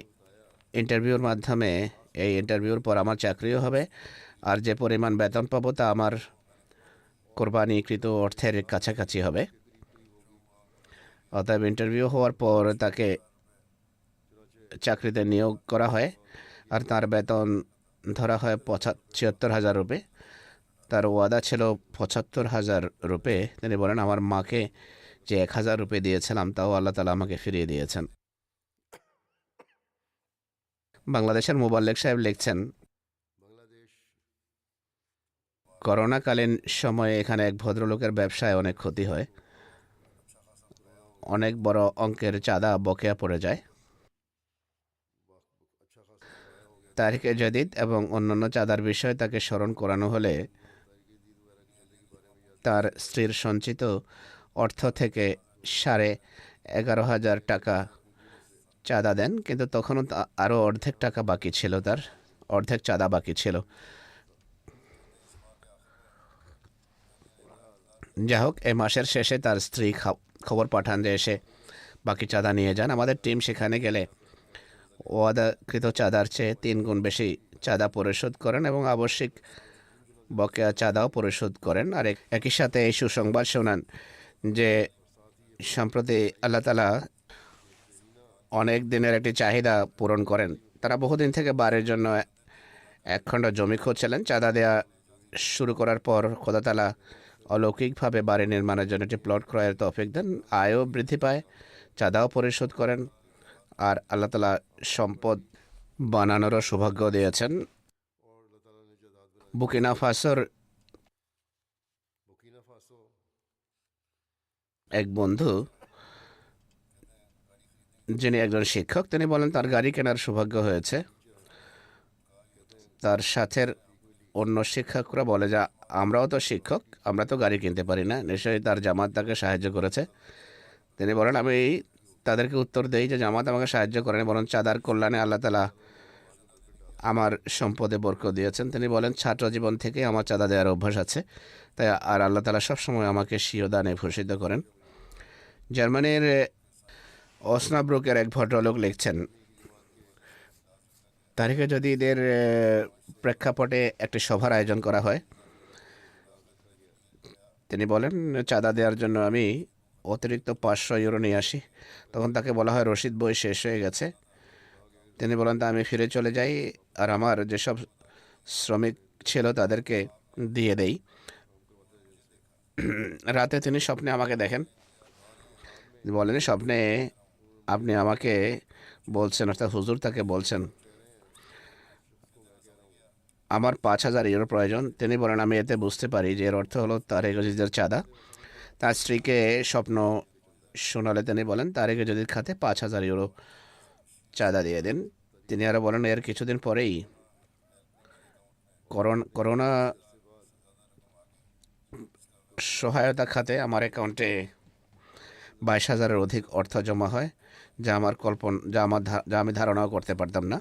ইন্টারভিউর পর আমার চাকরিও হবে, আর যে পরিমাণ বেতন পাবো তা আমার কোরবানিকৃত অর্থের কাছাকাছি হবে। অতএব ইন্টারভিউ হওয়ার পর তাকে চাকরিতে নিয়োগ করা হয় আর তার বেতন ধরা হয় 76,000 রুপি। তার ওয়াদা ছিল 75,000 রুপি। তিনি বলেন, আমার মাকে যে 1,000 রুপি দিয়েছিলাম তাও আল্লাহ তালা আমাকে ফিরিয়ে দিয়েছেন। বাংলাদেশের মোবাল্লেগ সাহেব লিখছেন, করোনাকালীন সময়ে এখানে এক ভদ্রলোকের ব্যবসায় অনেক ক্ষতি হয়, অনেক বড় অঙ্কের চাঁদা বকেয়া পড়ে যায়। তারিখে জাদিদ এবং অন্যান্য চাঁদার বিষয়ে তাকে স্মরণ করানো হলে তার স্ত্রীর সঞ্চিত অর্থ থেকে 11,500 টাকা চাঁদা দেন, কিন্তু তখনও আরও অর্ধেক টাকা বাকি ছিল, তার অর্ধেক চাঁদা বাকি ছিল। যাই হোক, এই মাসের শেষে তার স্ত্রী খবর পাঠান যে এসে বাকি চাঁদা নিয়ে যান। আমাদের টিম সেখানে গেলে ওয়াদাকৃত চাঁদার চেয়ে 3 গুণ বেশি চাঁদা পরিশোধ করেন এবং আবশ্যিক বকেয়া চাঁদাও পরিশোধ করেন। আর একই সাথে এই সুসংবাদ শোনান যে সম্প্রতি আল্লাহ তাআলা অনেক দিনের একটি চাহিদা পূরণ করেন। তারা বহুদিন থেকে বাড়ির জন্য 1 খণ্ড জমি খুঁজছিলেন। চাঁদা দেওয়া শুরু করার পর খোদা তাআলা অলৌকিকভাবে বাড়ি নির্মাণের জন্য একটি প্লট ক্রয়ের তৌফিক দেন, আয়ও বৃদ্ধি পায়, চাঁদাও পরিশোধ করেন, আর আল্লাহ তাআলা সম্পদ বানানোরও সৌভাগ্য দিয়েছেন। বুকিনা ফাসোর এক বন্ধু, যিনি একজন শিক্ষক, তিনি বলেন তার গাড়ি কেনার সৌভাগ্য হয়েছে। তার সাথের অন্য শিক্ষকরা বলে যে আমরাও তো শিক্ষক, আমরা তো গাড়ি কিনতে পারি না, নিশ্চয়ই তার জামাত তাকে সাহায্য করেছে। তিনি বলেন আমি তাদেরকে উত্তর দেই যে জামাত আমাকে সাহায্য করেন, বরং চাঁদার কল্যাণে আল্লাহ তাআলা আমার সম্পদে বরকত দিয়েছেন। তিনি বলেন ছাত্র জীবন থেকে আমার চাঁদা দেওয়ার অভ্যাস আছে, তাই আর আল্লাহ তাআলা সবসময় আমাকে স্বীয় দানে ভূষিত করেন। জার্মানির অসনাব্রুকের এক ভদ্রলোক লিখছেন, তারিখে যদি এদের প্রেক্ষাপটে একটি সভার আয়োজন করা হয়, তিনি বলেন চাঁদা দেওয়ার জন্য আমি অতিরিক্ত 500 ইউরো নিয়ে আসি। তখন তাকে বলা হয় রসিদ বই শেষ হয়ে গেছে। তিনি বলেন তা আমি ফিরে চলে যাই আর আমার যেসব শ্রমিক ছিল তাদেরকে দিয়ে দেই। রাতে তিনি স্বপ্নে আমাকে দেখেন, বলেন স্বপ্নে আপনি আমাকে বলছেন, অর্থাৎ হুজুর তাকে বলছেন আমার 5,000 ইউরো প্রয়োজন। তিনি বলেন আমি এতে বুঝতে পারি যে এর অর্থ হলো তারেক আজিজের চাঁদা। তার স্ত্রীকে স্বপ্ন শোনালে তিনি বলেন তারেক আজিজের খাতে 5,000 ইউরো চাঁদা দিয়ে দেন। তিনি আরও বলেন এর কিছুদিন পরেই করোনা সহায়তা খাতে আমার অ্যাকাউন্টে 22,000-এর অধিক অর্থ জমা হয়, যা আমি ধারণাও করতে পারতাম না।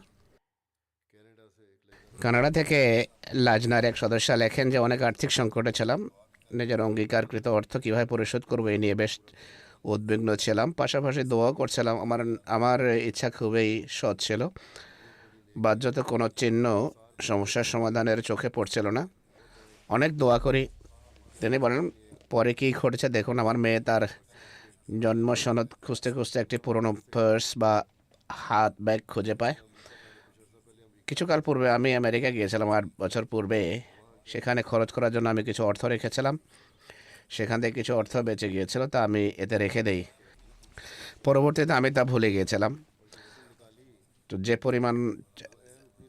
কানাডা থেকে লাজনার এক সদস্য লেখেন যে অনেক আর্থিক সংকটে ছিলাম, নিজের অঙ্গীকারকৃত অর্থ কীভাবে পরিশোধ করবো এই নিয়ে বেশ উদ্বিগ্ন ছিলাম, পাশাপাশি দোয়াও করছিলাম। আমার ইচ্ছা খুবই সৎ ছিল, বাহ্যত কোনো চিহ্ন সমস্যার সমাধানের চোখে পড়ছিল না। অনেক দোয়া করি। তিনি বলেন পরে কী ঘটেছে দেখুন, আমার মেয়ে তার জন্ম সনদ খুঁজতে খুঁজতে একটি পুরনো পার্স বা হাত ব্যাগ খুঁজে পায়। কিছুকাল পূর্বে আমি আমেরিকা গিয়েছিলাম, 8 বছর পূর্বে। সেখানে খরচ করার জন্য আমি কিছু অর্থ রেখেছিলাম, সেখান থেকে কিছু অর্থ বেঁচে গিয়েছিল, তা আমি এতে রেখে দেই। পরবর্তীতে আমি তা ভুলে গিয়েছিলাম। তো যে পরিমাণ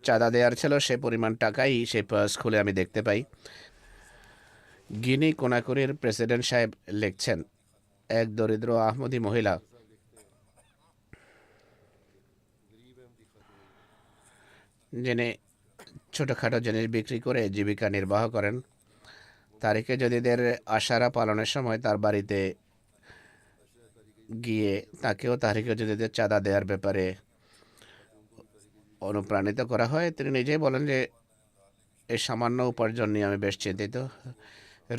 চাঁদা দেওয়ার ছিল সে পরিমাণ টাকাই সেই পার্স খুলে আমি দেখতে পাই। গিনি কোনাকুরির প্রেসিডেন্ট সাহেব লিখছেন এক দরিদ্র আহমদী মহিলা যিনি ছোটোখাটো জিনিস বিক্রি করে জীবিকা নির্বাহ করেন, তারিখে যদিদের আশারা পালনের সময় তার বাড়িতে গিয়ে তাকেও তারিখে যদিদের চাঁদা দেওয়ার ব্যাপারে অনুপ্রাণিত করা হয়। তিনি নিজেই বলেন যে এই সামান্য উপার্জন নিয়ে আমি বেশ চিন্তিত।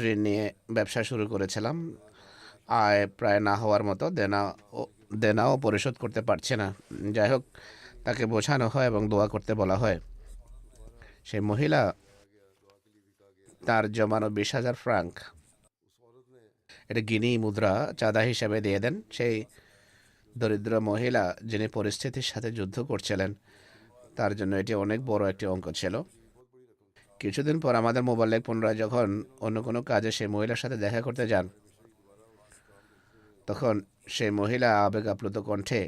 ঋণ নিয়ে ব্যবসা শুরু করেছিলাম, আয় প্রায় না হওয়ার মতো, দেনাও পরিশোধ করতে পারছে না। যাই হোক, তাকে বোঝানো হয় এবং দোয়া করতে বলা হয়। সেই মহিলা তার জমানো 20,000 ফ্রাঙ্ক, এটা গিনি মুদ্রা, চাঁদা হিসেবে দিয়ে দেন। সেই দরিদ্র মহিলা যিনি পরিস্থিতির সাথে যুদ্ধ করছিলেন, তার জন্য এটি অনেক বড় একটি অঙ্ক ছিল। কিছুদিন পর আমাদের মোবাইলে পুনরায় যখন অন্য কোনো কাজে সেই মহিলার সাথে দেখা করতে যান, তখন সেই মহিলা আবেগ আপ্লুত কণ্ঠে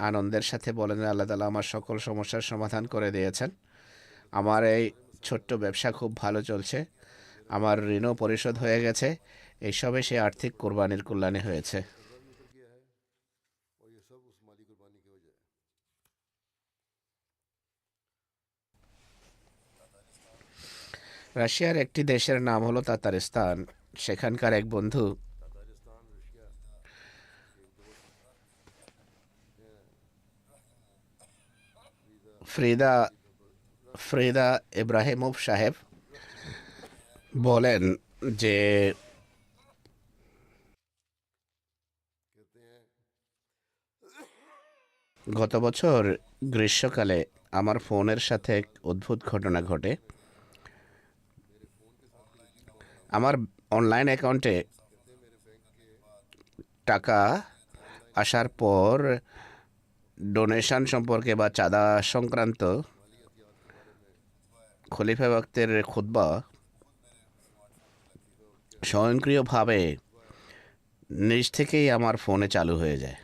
আনন্দের সাথে বলেন আল্লাহ তাআলা আমার সকল সমস্যার সমাধান করে দিয়েছেন, আমার এই ছোট্ট ব্যবসা খুব ভালো চলছে, আমার ঋণও পরিশোধ হয়ে গেছে। এইসবে সে আর্থিক কোরবানির কল্যাণে হয়েছে। कर्जा भी उतर गया है और ये सब उस माली कुर्बानी की वजह है। রাশিয়ার একটি দেশের নাম হলো তাতারিস্তান। সেখানকার এক বন্ধু तातारिस्तान रशिया के एक दोस्त हैं, ফ্রিদা ফ্রিদা ইব্রাহিমোভ সাহেব বলেন যে कहते हैं গত বছর গ্রীষ্মকালে আমার ফোনের সাথে এক অদ্ভুত ঘটনা ঘটে। আমার অনলাইন অ্যাকাউন্টে টাকা আসার পর ডোনেশন সম্পর্কে বা চাঁদা সংক্রান্ত খলিফা ওয়াক্তের খুতবা স্বয়ংক্রিয়ভাবে নিজ থেকেই আমার ফোনে চালু হয়ে যায়।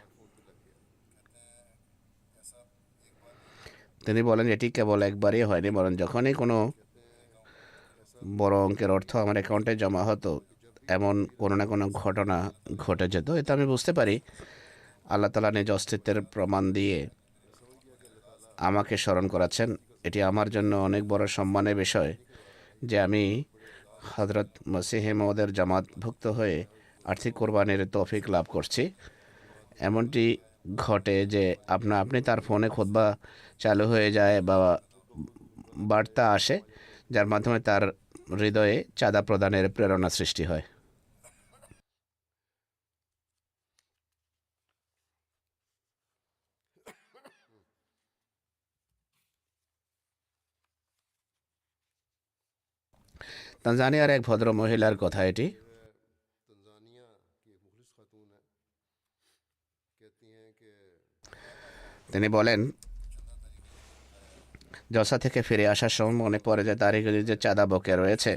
তিনি বলেন এটি কেবল একবারই হয়নি, বরং যখনই কোনো বড় অঙ্কের অর্থ আমার অ্যাকাউন্টে জমা হতো এমন কোনো না কোনো ঘটনা ঘটে যেত। এতে আমি বুঝতে পারি আল্লাহ তাআলা নিজ অস্তিত্বের প্রমাণ দিয়ে আমাকে স্মরণ করাচ্ছেন। এটি আমার জন্য অনেক বড় সম্মানের বিষয় যে আমি হযরত মসিহে মউদের জামাতভুক্ত হয়ে আর্থিক কোরবানির তৌফিক লাভ করছি। এমনটি ঘটে যে আপনি তার ফোনে খুতবা চালু হয়ে যায় বা বার্তা আসে যার মাধ্যমে তার হৃদয়ে চাঁদা প্রদানের প্রেরণা সৃষ্টি হয়। তানজানিয়ার এক ভদ্র মহিলার কথা এটি। तंजानिया की एक मुखलिस खातून है, कहती हैं कि তিনি বলেন জলসা থেকে ফিরে আসার সময় মনে পড়ে যে তার যে চাঁদা বকে রয়েছে,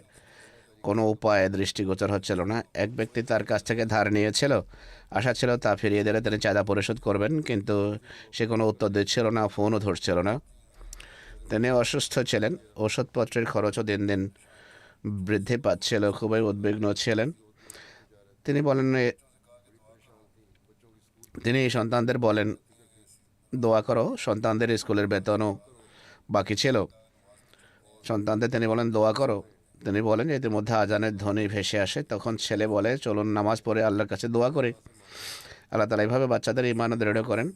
কোনো উপায়ে দৃষ্টিগোচর হচ্ছিল না। এক ব্যক্তি তার কাছ থেকে ধার নিয়েছিল, আশা ছিল তা ফিরিয়ে দিলে তিনি চাঁদা পরিশোধ করবেন, কিন্তু সে কোনো উত্তর দিচ্ছিল না, ফোনও ধরছিল না। তিনি অসুস্থ ছিলেন, ওষুধপত্রের খরচও দিন দিন বৃদ্ধি পাচ্ছিল, খুবই উদ্বিগ্ন ছিলেন। তিনি বলেন তিনি সন্তানদের বলেন দোয়া করো, সন্তানদের স্কুলের বেতনও বাকি ছিল। সন্তানদের তিনি বলেন দোয়া করো। তিনি বলেন ইতিমধ্যে আজানের ধ্বনি ভেসে আসে, তখন ছেলে বলে চলুন নামাজ পড়ে আল্লাহর কাছে দোয়া করি। আল্লাহ তালা এইভাবে বাচ্চাদের ঈমান দৃঢ় করেন।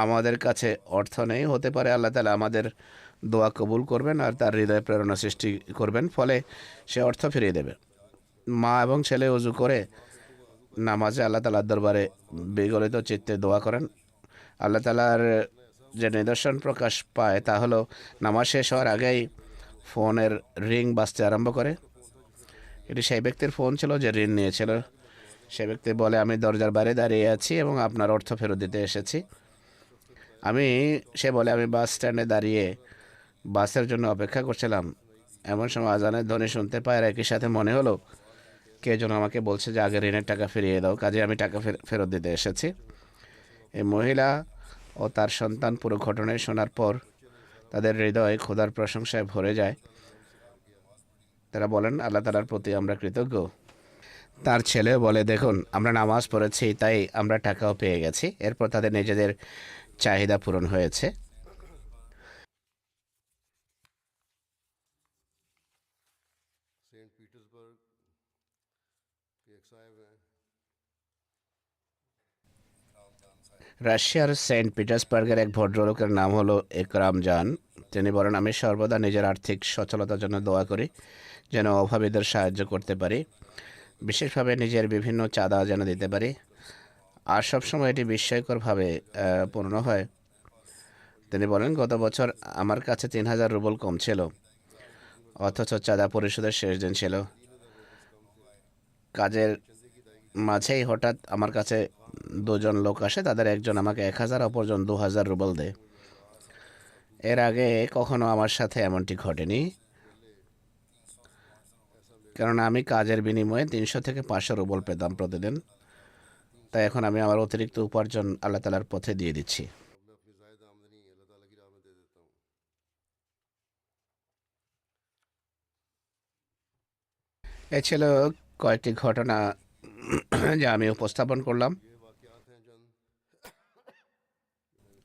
আমাদের কাছে অর্থ নেই, হতে পারে আল্লাহ তালা আমাদের দোয়া কবুল করবেন আর তার হৃদয়ে প্রেরণা সৃষ্টি করবেন, ফলে সে অর্থ ফিরিয়ে দেবে। মা এবং ছেলে উজু করে নামাজে আল্লাহ তালার দরবারে বিগলিত চিত্তে দোয়া করেন। আল্লাহ তালার যে নিদর্শন প্রকাশ পায় তা হলো নামাজ শেষ হওয়ার আগেই ফোনের রিং বাজতে আরম্ভ করে। এটি সেই ব্যক্তির ফোন ছিল যে ঋণ নিয়েছিল। সে ব্যক্তি বলে আমি দরজার বাইরে দাঁড়িয়ে আছি এবং আপনার অর্থ ফেরত দিতে এসেছি। সে বলে আমি বাস স্ট্যান্ডে দাঁড়িয়ে বাসের জন্য অপেক্ষা করছিলাম, এমন সময় আজানের ধ্বনি শুনতে পাই আর একই সাথে মনে হলো কে যেন আমাকে বলছে যে আগে ঋণের টাকা ফিরিয়ে দাও, কাজে আমি টাকা ফেরত দিতে এসেছি। এই মহিলা ও তার সন্তান পুরো ঘটনায় শোনার পর তাদের হৃদয় খোদার প্রশংসায় ভরে যায়। তারা বলেন আল্লাহ তাআলার প্রতি আমরা কৃতজ্ঞ। তার ছেলেও বলে দেখুন আমরা নামাজ পড়েছি তাই আমরা টাকাও পেয়ে গেছি, এরপর তাদের নিজেদের চাহিদা পূরণ হয়েছে। सेंट पीटर्सबर्ग के एक साहब हैं, রাশিয়ার সেন্ট পিটার্সবার্গের এক ভদ্রলোকের নাম হলো একরাম জান। তিনি বলেন আমি সর্বদা নিজের আর্থিক সচ্ছলতার জন্য দোয়া করি যেন অভাবীদের সাহায্য করতে পারি, বিশেষভাবে নিজের বিভিন্ন চাঁদা যেন দিতে পারি। আর সবসময় এটি বিস্ময়করভাবে পূর্ণ হয়। তিনি বলেন গত বছর আমার কাছে 3000 রুবল কম ছিল, অথচ চাঁদা পরিশোধের শেষ দিন ছিল। কাজের মাঝেই হঠাৎ আমার কাছে দুজন লোক আসে, তাদের একজন আমাকে 1000, অপরজন 2000 রুবল দেয়। এর আগে কখনো আমার সাথে এমনটি ঘটেনি, কেননা আমি কাজের বিনিময়ে 300 থেকে 500 রুবল পেতাম প্রতিদিন। তাই এখন আমি আমার অতিরিক্ত উপার্জন আল্লাহ তালার পথে দিয়ে দিচ্ছি। मैं अपनी ज़ायद आमदनी अल्लाह ताला की राह में दे देता हूँ। এ ছিল কয়েকটি ঘটনা যা আমি উপস্থাপন করলাম, ये वाक़यात हैं चंद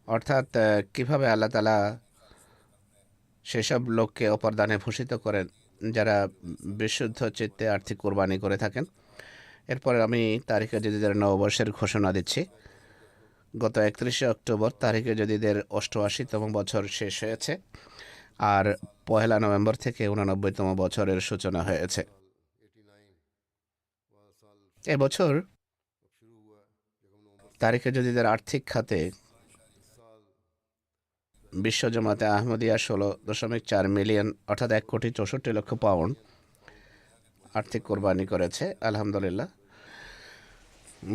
অর্থাৎ কিভাবে আল্লাহ তাআলা সেসব লোককে অপরদানে ভূষিত করেন যারা বিশুদ্ধ চিত্তে আর্থিক কোরবানি করে থাকেন। এরপরে আমি তারিখে জদিদের নববর্ষের ঘোষণা দিচ্ছি। গত 31শে অক্টোবর তারিখে জদিদের 88তম বছর শেষ হয়েছে, আর 1 নভেম্বর থেকে 89তম বছরের সূচনা হয়েছে। 89 वाला साल এবছর अब शुरू हुआ है। बेगम नवंबर তারিখে জদিদের আর্থিক খাতে इस साल বিশ্ব জামাতে আহমদিয়া 16.4 মিলিয়ন অর্থাৎ 1,64,00,000 পাউন্ড আর্থিক কোরবানি করেছে। আলহামদুলিল্লাহ,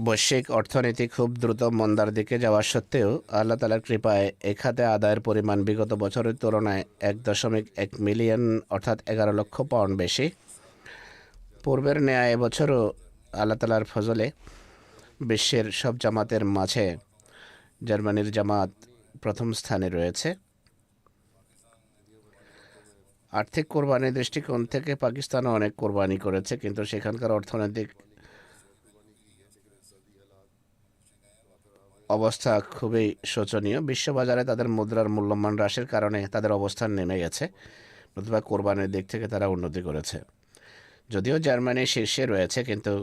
বৈশ্বিক অর্থনীতি খুব দ্রুত মন্দার দিকে যাওয়া সত্ত্বেও আল্লাহ তাআলার কৃপায় এ খাতে আদায়ের পরিমাণ বিগত বছরের তুলনায় 1.1 মিলিয়ন অর্থাৎ 11 লক্ষ পাউন্ড বেশি। পূর্বের ন্যায় এবছরও আল্লাহ তাআলার ফজলে বিশ্বের সব জামাতের মাঝে জার্মানির জামাত প্রথম স্থানে রয়েছে। আর্থিক কোরবানির দৃষ্টিকোণ থেকে পাকিস্তানও অনেক কোরবানি করেছে, কিন্তু সেখানকার অর্থনৈতিক অবস্থা খুবই শোচনীয়। বিশ্ববাজারে তাদের মুদ্রার মূল্যমান হ্রাসের কারণে তাদের অবস্থান নেমে গেছে, নতুবা কোরবানির দিক থেকে তারা উন্নতি করেছে। যদিও জার্মানি শীর্ষে রয়েছে, কিন্তু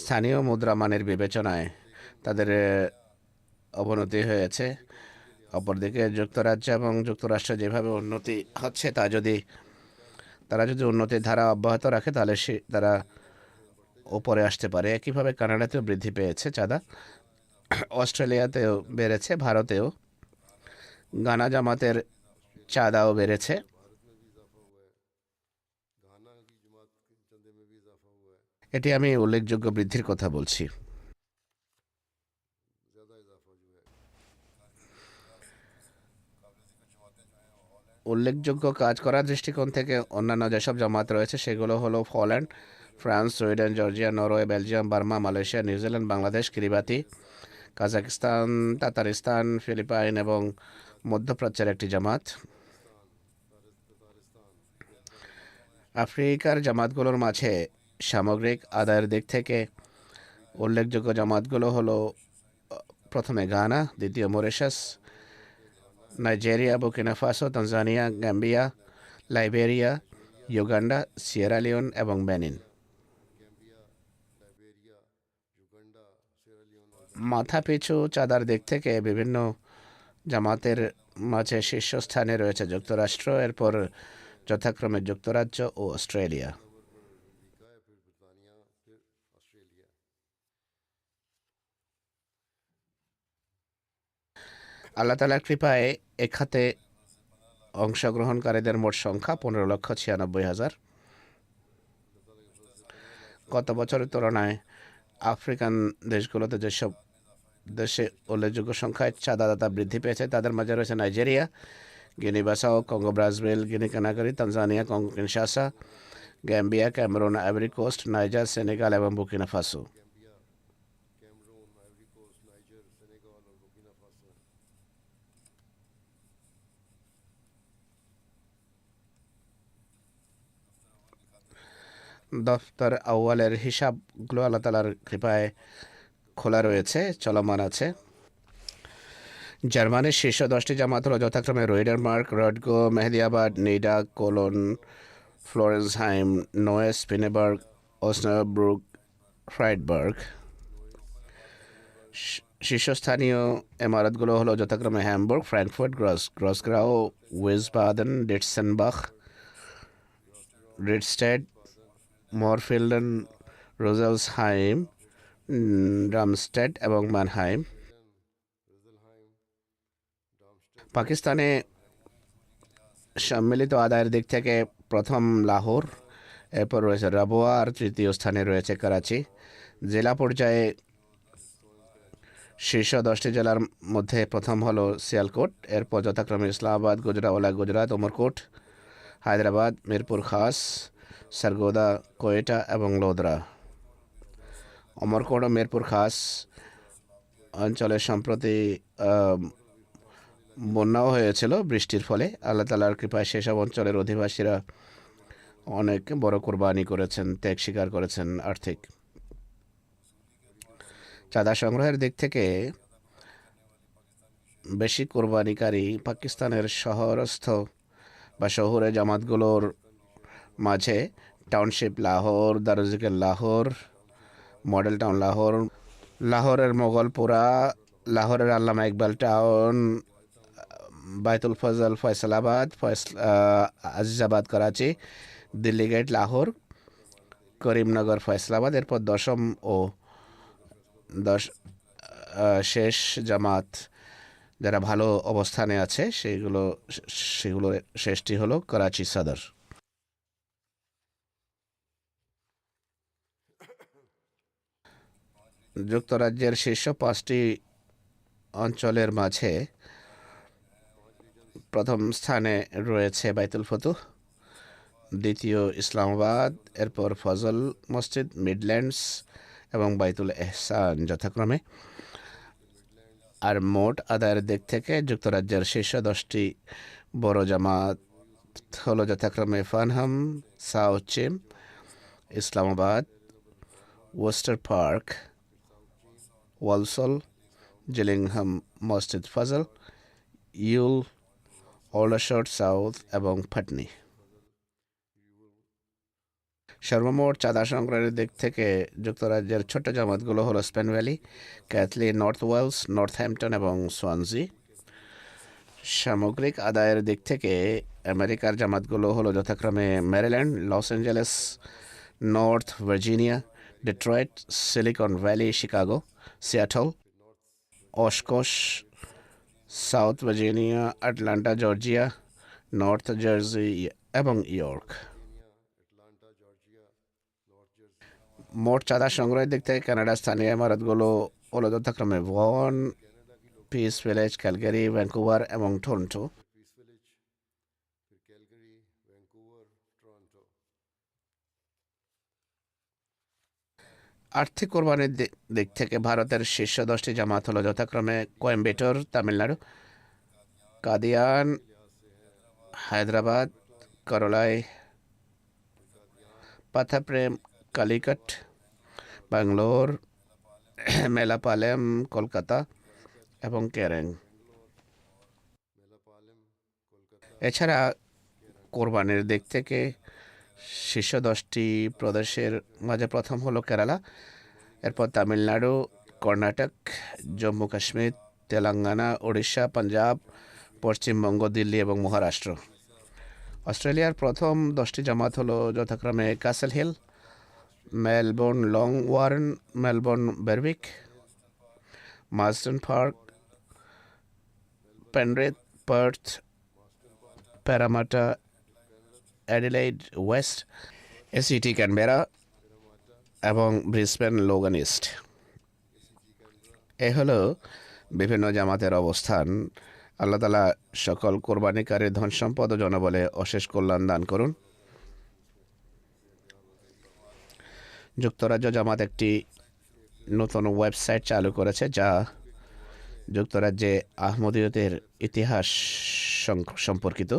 স্থানীয় মুদ্রামানের বিবেচনায় তাদের অবনতি হয়েছে। অপরদিকে যুক্তরাজ্য এবং যুক্তরাষ্ট্র যেভাবে উন্নতি হচ্ছে তারা যদি উন্নতির ধারা অব্যাহত রাখে তাহলে তারা ওপরে আসতে পারে। একইভাবে কানাডাতেও বৃদ্ধি পেয়েছে চাঁদা, অস্ট্রেলিয়াতেও বেড়েছে, ভারতেও গানা জামাতের চাঁদাও বেড়েছে। घाना की जमात के चंदे में भी इजाफा हुआ है, এটি আমি উল্লেখযোগ্য বৃদ্ধির কথা বলছি। ज़्यादा इजाफा जो है। উল্লেখযোগ্য কাজ করার দৃষ্টিকোণ থেকে অন্যান্য যেসব জামাত রয়েছে সেগুলো হলো Poland, France, Sweden, Georgia, Norway, Belgium, Burma, Malaysia, New Zealand, Bangladesh, Kiribati, Kazakhstan, Tatarstan, Philippines এবং মধ্যপ্রাচ্যের একটি জামাত। আফ্রিকার জামাতগুলোর মাঝে সামগ্রিক আদায়ের দিক থেকে উল্লেখযোগ্য জামাতগুলো হলো প্রথমে গানা, দ্বিতীয় Mauritius, Nigeria, Burkina Faso, Tanzania, Gambia, Liberia, Uganda, Sierra Leone এবং Benin. Gambia, Liberia, Uganda, Sierra Leone और মাথাপিছু চাঁদার দিক থেকে বিভিন্ন জামাতের মাঝে শীর্ষস্থানে রয়েছে যুক্তরাষ্ট্র, এরপর যথাক্রমে যুক্তরাজ্য ও অস্ট্রেলিয়া। अमेरिका है, फिर ब्रिटानिया, फिर ऑस्ट्रेलिया। আল্লাহ তাআলার কৃপায় এ খাতে অংশগ্রহণকারীদের মোট সংখ্যা 15,96,000। গত বছরের তুলনায় আফ্রিকান দেশগুলোতে যেসব দেশে উল্লেখযোগ্য সংখ্যায় চাঁদাদাতা বৃদ্ধি পেয়েছে তাদের মাঝে রয়েছে Nigeria, Guinea Bissau, Congo Brazzaville, Guinea Conakry, Tanzania, Congo Kinshasa, Gambia, Cameroon, Ivory Coast, Niger, Senegal এবং Burkina Faso. Gambia, Cameroon, Ivory Coast, Niger, Senegal और बुर्किना फासो। দফতর আউয়ালের হিসাবগুলো আল্লাহ তাআলার কৃপায় খোলা রয়েছে, চলমান আছে। জার্মানির শীর্ষ 10টি জামাত হলো যথাক্রমে রোইডারমার্ক, রডগো, মেহেদিয়াবাদ, নিডা, কোলন, ফ্লোরেন্সহাইম, নোয়েস, পিনেবার্গ, ওসনাব্রুক, ফ্রাইডবার্গ। শীর্ষস্থানীয় ইমারতগুলো হলো যথাক্রমে হ্যামবুর্গ, ফ্র্যাঙ্কফুর্ট, গ্রসগ্রাউ, উইসবাদেন, ডিটসেনবাখ, রিডস্টেড, মরফিল্ডেন, রোজেলসহাইম, ড্রামস্টেড এবং ম্যানহাইম। रिजलहाइम, डार्मस्टेड, পাকিস্তানে সম্মিলিত আদায়ের দিক থেকে প্রথম লাহোর, এরপর রয়েছে রাবোয়া, আর তৃতীয় স্থানে রয়েছে করাচি। জেলা পর্যায়ে শীর্ষ 10টি জেলার মধ্যে প্রথম হলো সিয়ালকোট, এরপর যথাক্রমে ইসলামাবাদ, গুজরাওয়ালা, গুজরাট, উমরকোট, হায়দ্রাবাদ, মিরপুর খাস, সরগোদা, কোয়েটা এবং লোধরা। অমরকোট ও মিরপুর খাস অঞ্চলে সম্প্রতি বন্যাও হয়েছিল বৃষ্টির ফলে। আল্লাহ তাআলার কৃপায় সেসব অঞ্চলের অধিবাসীরা অনেক বড় কোরবানি করেছেন, ত্যাগ স্বীকার করেছেন আর্থিক। চাঁদা সংগ্রহের দিক থেকে বেশি কোরবানিকারী পাকিস্তানের শহরস্থ বা শহুরে জামাতগুলোর মাঝে টাউনশিপ লাহোর, দারুজিকের লাহোর, মডেল টাউন লাহোর, লাহোরের মোগলপুরা, লাহোরের আল্লামা ইকবাল টাউন, বাইতুল ফজল ফয়সালাবাদ, আজিজাবাদ করাচি, দিল্লি গেট লাহোর, করিমনগর ফয়সালাবাদ, এরপর দশম ও শেষ জামাত যারা ভালো অবস্থানে আছে সেগুলো শেষটি হলো করাচি সদর। যুক্তরাজ্যের শীর্ষ 5টি অঞ্চলের মাঝে প্রথম স্থানে রয়েছে বাইতুল ফতুহ, দ্বিতীয় ইসলামাবাদ, এরপর ফজল মসজিদ, মিডল্যান্ডস এবং বাইতুল এহসান যথাক্রমে। আর মোট আদায়ের দিক থেকে যুক্তরাজ্যের শীর্ষ 10টি বড় জামাত হলো যথাক্রমে ফানহাম, সাউথ চিম, ইসলামাবাদ, ওয়েস্টার পার্ক, ওয়ালসল, জিলিংহাম মসজিদ ফজল, ইউল, অলডারশট সাউথ এবং পাটনি। সর্বমোট চাঁদা সংগ্রহের দিক থেকে যুক্তরাজ্যের ছোট জামাতগুলো হলো Spen Valley, Keighley, North Wales, Northampton এবং সোয়ানজি। সামগ্রিক আদায়ের দিক থেকে আমেরিকার জামাতগুলো হলো যথাক্রমে Maryland, Los Angeles, North Virginia, Detroit, Silicon Valley, Chicago, Seattle, Oshkosh, South Virginia, Atlanta Georgia, North Jersey এবং ইয়র্ক। মোট চাঁদা সংগ্রহের দিক থেকে কানাডার স্থানীয় ইমারতগুলো হলো যথাক্রমে Vaughan, Peace Village, Calgary, Vancouver এবং টরন্টো। আর্থিক কোরবানির দিক থেকে ভারতের শীর্ষ 10টি জামাত হলো যথাক্রমে কোয়েম্বেটোর তামিলনাড়ু, কাদিয়ান হায়দ্রাবাদ, করলাই, পাথাপ্রেম কালিকট, ব্যাঙ্গালোর, মেলাপালেম কলকাতা এবং কেরেং। এছাড়া কোরবানির দিক থেকে শীর্ষ 10টি প্রদেশের মাঝে প্রথম হলো কেরালা, এরপর তামিলনাড়ু, কর্ণাটক, জম্মু কাশ্মীর, তেলেঙ্গানা, ওড়িশা, পাঞ্জাব, পশ্চিমবঙ্গ, দিল্লি এবং মহারাষ্ট্র। অস্ট্রেলিয়ার প্রথম 10টি জামাত হলো যথাক্রমে Castle Hill, Melbourne Long Warren, Melbourne Berwick, Marsden Park, Penrith, Perth, Parramatta, Adelaide West, ACT Canberra এবং ব্রিসবেন লোগান ইস্ট। এ হলো বিভিন্ন জামাতের অবস্থান। আল্লাহ তাআলা সকল কোরবানিকারীর ধন সম্পদ ও জনবলে অশেষ কল্যাণ দান করুন। যুক্তরাজ্য জামাত একটি নতুন ওয়েবসাইট চালু করেছে যা যুক্তরাজ্যে আহমদীয়তের ইতিহাস সম্পর্কিত।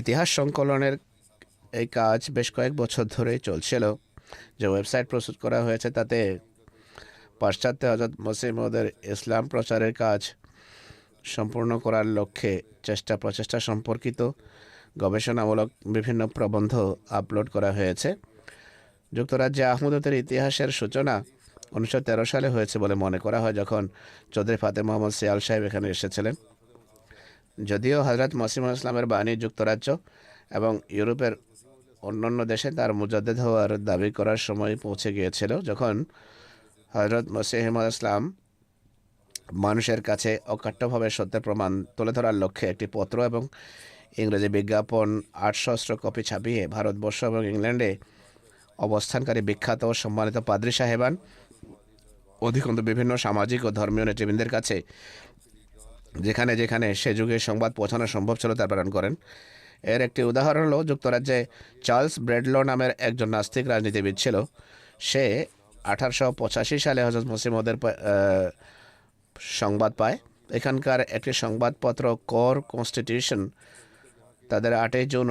ইতিহাস সংকলনের এই কাজ বেশ কয়েক বছর ধরেই চলছিল। যে ওয়েবসাইট প্রস্তুত করা হয়েছে তাতে পাশ্চাত্যে হযরত মসিহ মউদের ইসলাম প্রচারের কাজ সম্পূর্ণ করার লক্ষ্যে প্রচেষ্টা সম্পর্কিত গবেষণামূলক বিভিন্ন প্রবন্ধ আপলোড করা হয়েছে। যুক্তরাজ্যে আহমদীয়তের ইতিহাসের সূচনা 1913 সালে হয়েছে বলে মনে করা হয়, যখন চৌধুরী ফাতে মোহাম্মদ সিয়াল সাহেব এখানে এসেছিলেন। যদিও হযরত মসিহ ইসলামের বাণী যুক্তরাজ্য এবং ইউরোপের অন্যান্য দেশে তার মুজাদ্দেদ হওয়ার দাবি করার সময় পৌঁছে গিয়েছিল, যখন হযরত মসিহ ইসলাম মানুষের কাছে অকাট্যভাবে সত্যের প্রমাণ তুলে ধরার লক্ষ্যে একটি পত্র এবং ইংরেজি বিজ্ঞাপন 800 কপি ছাপিয়ে ভারতবর্ষ এবং ইংল্যান্ডে অবস্থানকারী বিখ্যাত ও সম্মানিত পাদ্রী সাহেবান, অধিকন্তু বিভিন্ন সামাজিক ও ধর্মীয় নেতৃবৃন্দের কাছে যেখানে যেখানে সে যুগে সংবাদ পৌঁছানো সম্ভব ছিল তা প্রেরণ করেন। এর একটি উদাহরণ হলো যুক্তরাজ্যে চার্লস ব্রেডলো নামের একজন নাস্তিক রাজনীতিবিদ ছিল। সে 1885 সালে হযরত মসিহ মউদের সংবাদ পায়। এখানকার একটি সংবাদপত্র কর কনস্টিটিউশন তাদের 8 জুন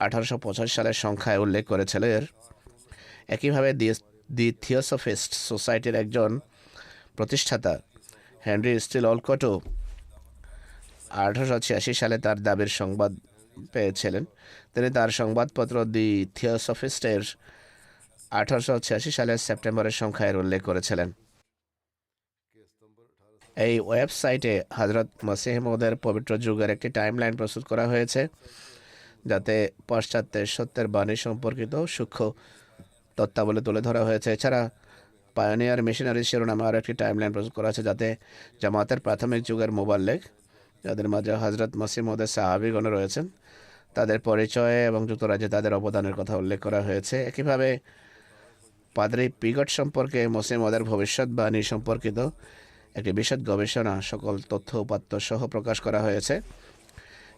1885 সালের সংখ্যায় উল্লেখ করেছিলেন। একইভাবে দি থিওসফিস্ট সোসাইটির একজন প্রতিষ্ঠাতা হেনরি স্টিল অলকটও 1886 সালে তার দাবির সংবাদ পেয়েছিলেন। তিনি তার সংবাদপত্র দি থিওসফিস্টের 1886 সালের সেপ্টেম্বরের সংখ্যায় উল্লেখ করেছিলেন। এই ওয়েবসাইটে হযরত মসিহ মউদের পবিত্র যুগের একটি টাইমলাইন প্রস্তুত করা হয়েছে, যাতে পাশ্চাত্যের সত্যের বাণী সম্পর্কিত সূক্ষ্ম তথ্যাবলী তুলে ধরা হয়েছে। এছাড়া পায়োনিয়ার মিশনারি শিরোনামে আরও একটি টাইমলাইন প্রস্তুত করা আছে, যাতে জামাতের প্রাথমিক যুগের মোবাল্লেগ, যাদের মাঝে হযরত মসিহ মউদের সাহাবীগণ রয়েছেন, তাদের পরিচয় এবং যুক্তরাজ্যে তাদের অবদানের কথা উল্লেখ করা হয়েছে। একইভাবে পাদ্রী পিগট সম্পর্কে মসিহ মউদের ভবিষ্যৎবাণী সম্পর্কিত একটি বিশদ গবেষণা সকল তথ্য উপাত্ত সহ প্রকাশ করা হয়েছে।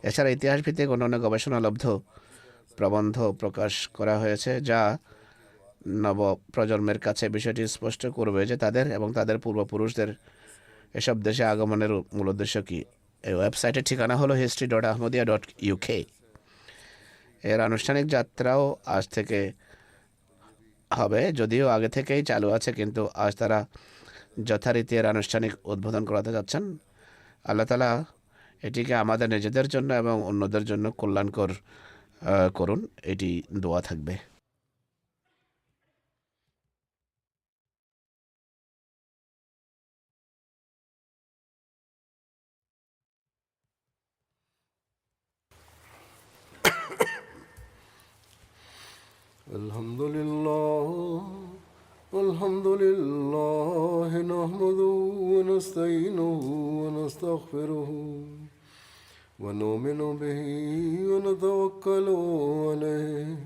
এছাড়া ইতিহাসভিত্তিক অন্যান্য গবেষণালব্ধ প্রবন্ধ প্রকাশ করা হয়েছে, যা নব প্রজন্মের কাছে বিষয়টি স্পষ্ট করবে যে তাদের এবং তাদের পূর্বপুরুষদের এসব দেশে আগমনের মূল উদ্দেশ্য কী। এই ওয়েবসাইটের ঠিকানা হলো history.ahmadiyya.uk। এর আনুষ্ঠানিক যাত্রাও আজ থেকে হবে, যদিও আগে থেকেই চালু আছে, কিন্তু আজ তারা যথারীতি এর আনুষ্ঠানিক উদ্বোধন করাতে যাচ্ছেন। আল্লাহ তাআলা এটিকে আমাদের নিজেদের জন্য এবং অন্যদের জন্য কল্যাণকর করুন, এটি দোয়া থাকবে। الحمد لله نحمده ونستعينه ونستغفره ونؤمن به ونتوكل عليه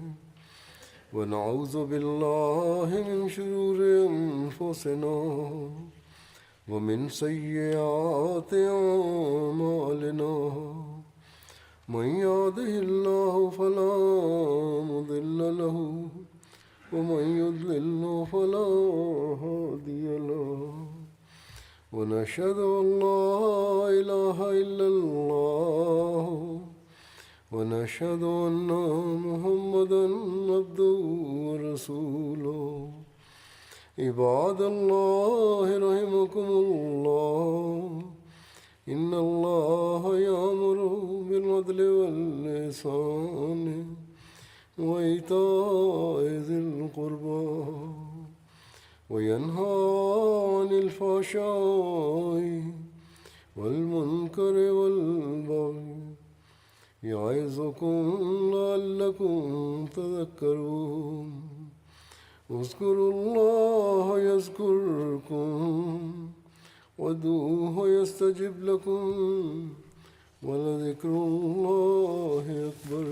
ونعوذ بالله من شرور أنفسنا ومن سيئات أعمالنا. من يهده الله فلا مضل له ومن يضلل فلا هادي له. ونشهد أن لا إله إلا الله ونشهد أن محمدا عبده ورسوله. عباد الله رحمكم الله، إن الله يأمر بالعدل والإحسان وإيتاء ذي القربى وينهى عن الفحشاء والمنكر والبغي يعظكم لعلكم تذكرون. اذكروا الله يذكركم وادعوه يستجب لكم ولذكر الله أكبر.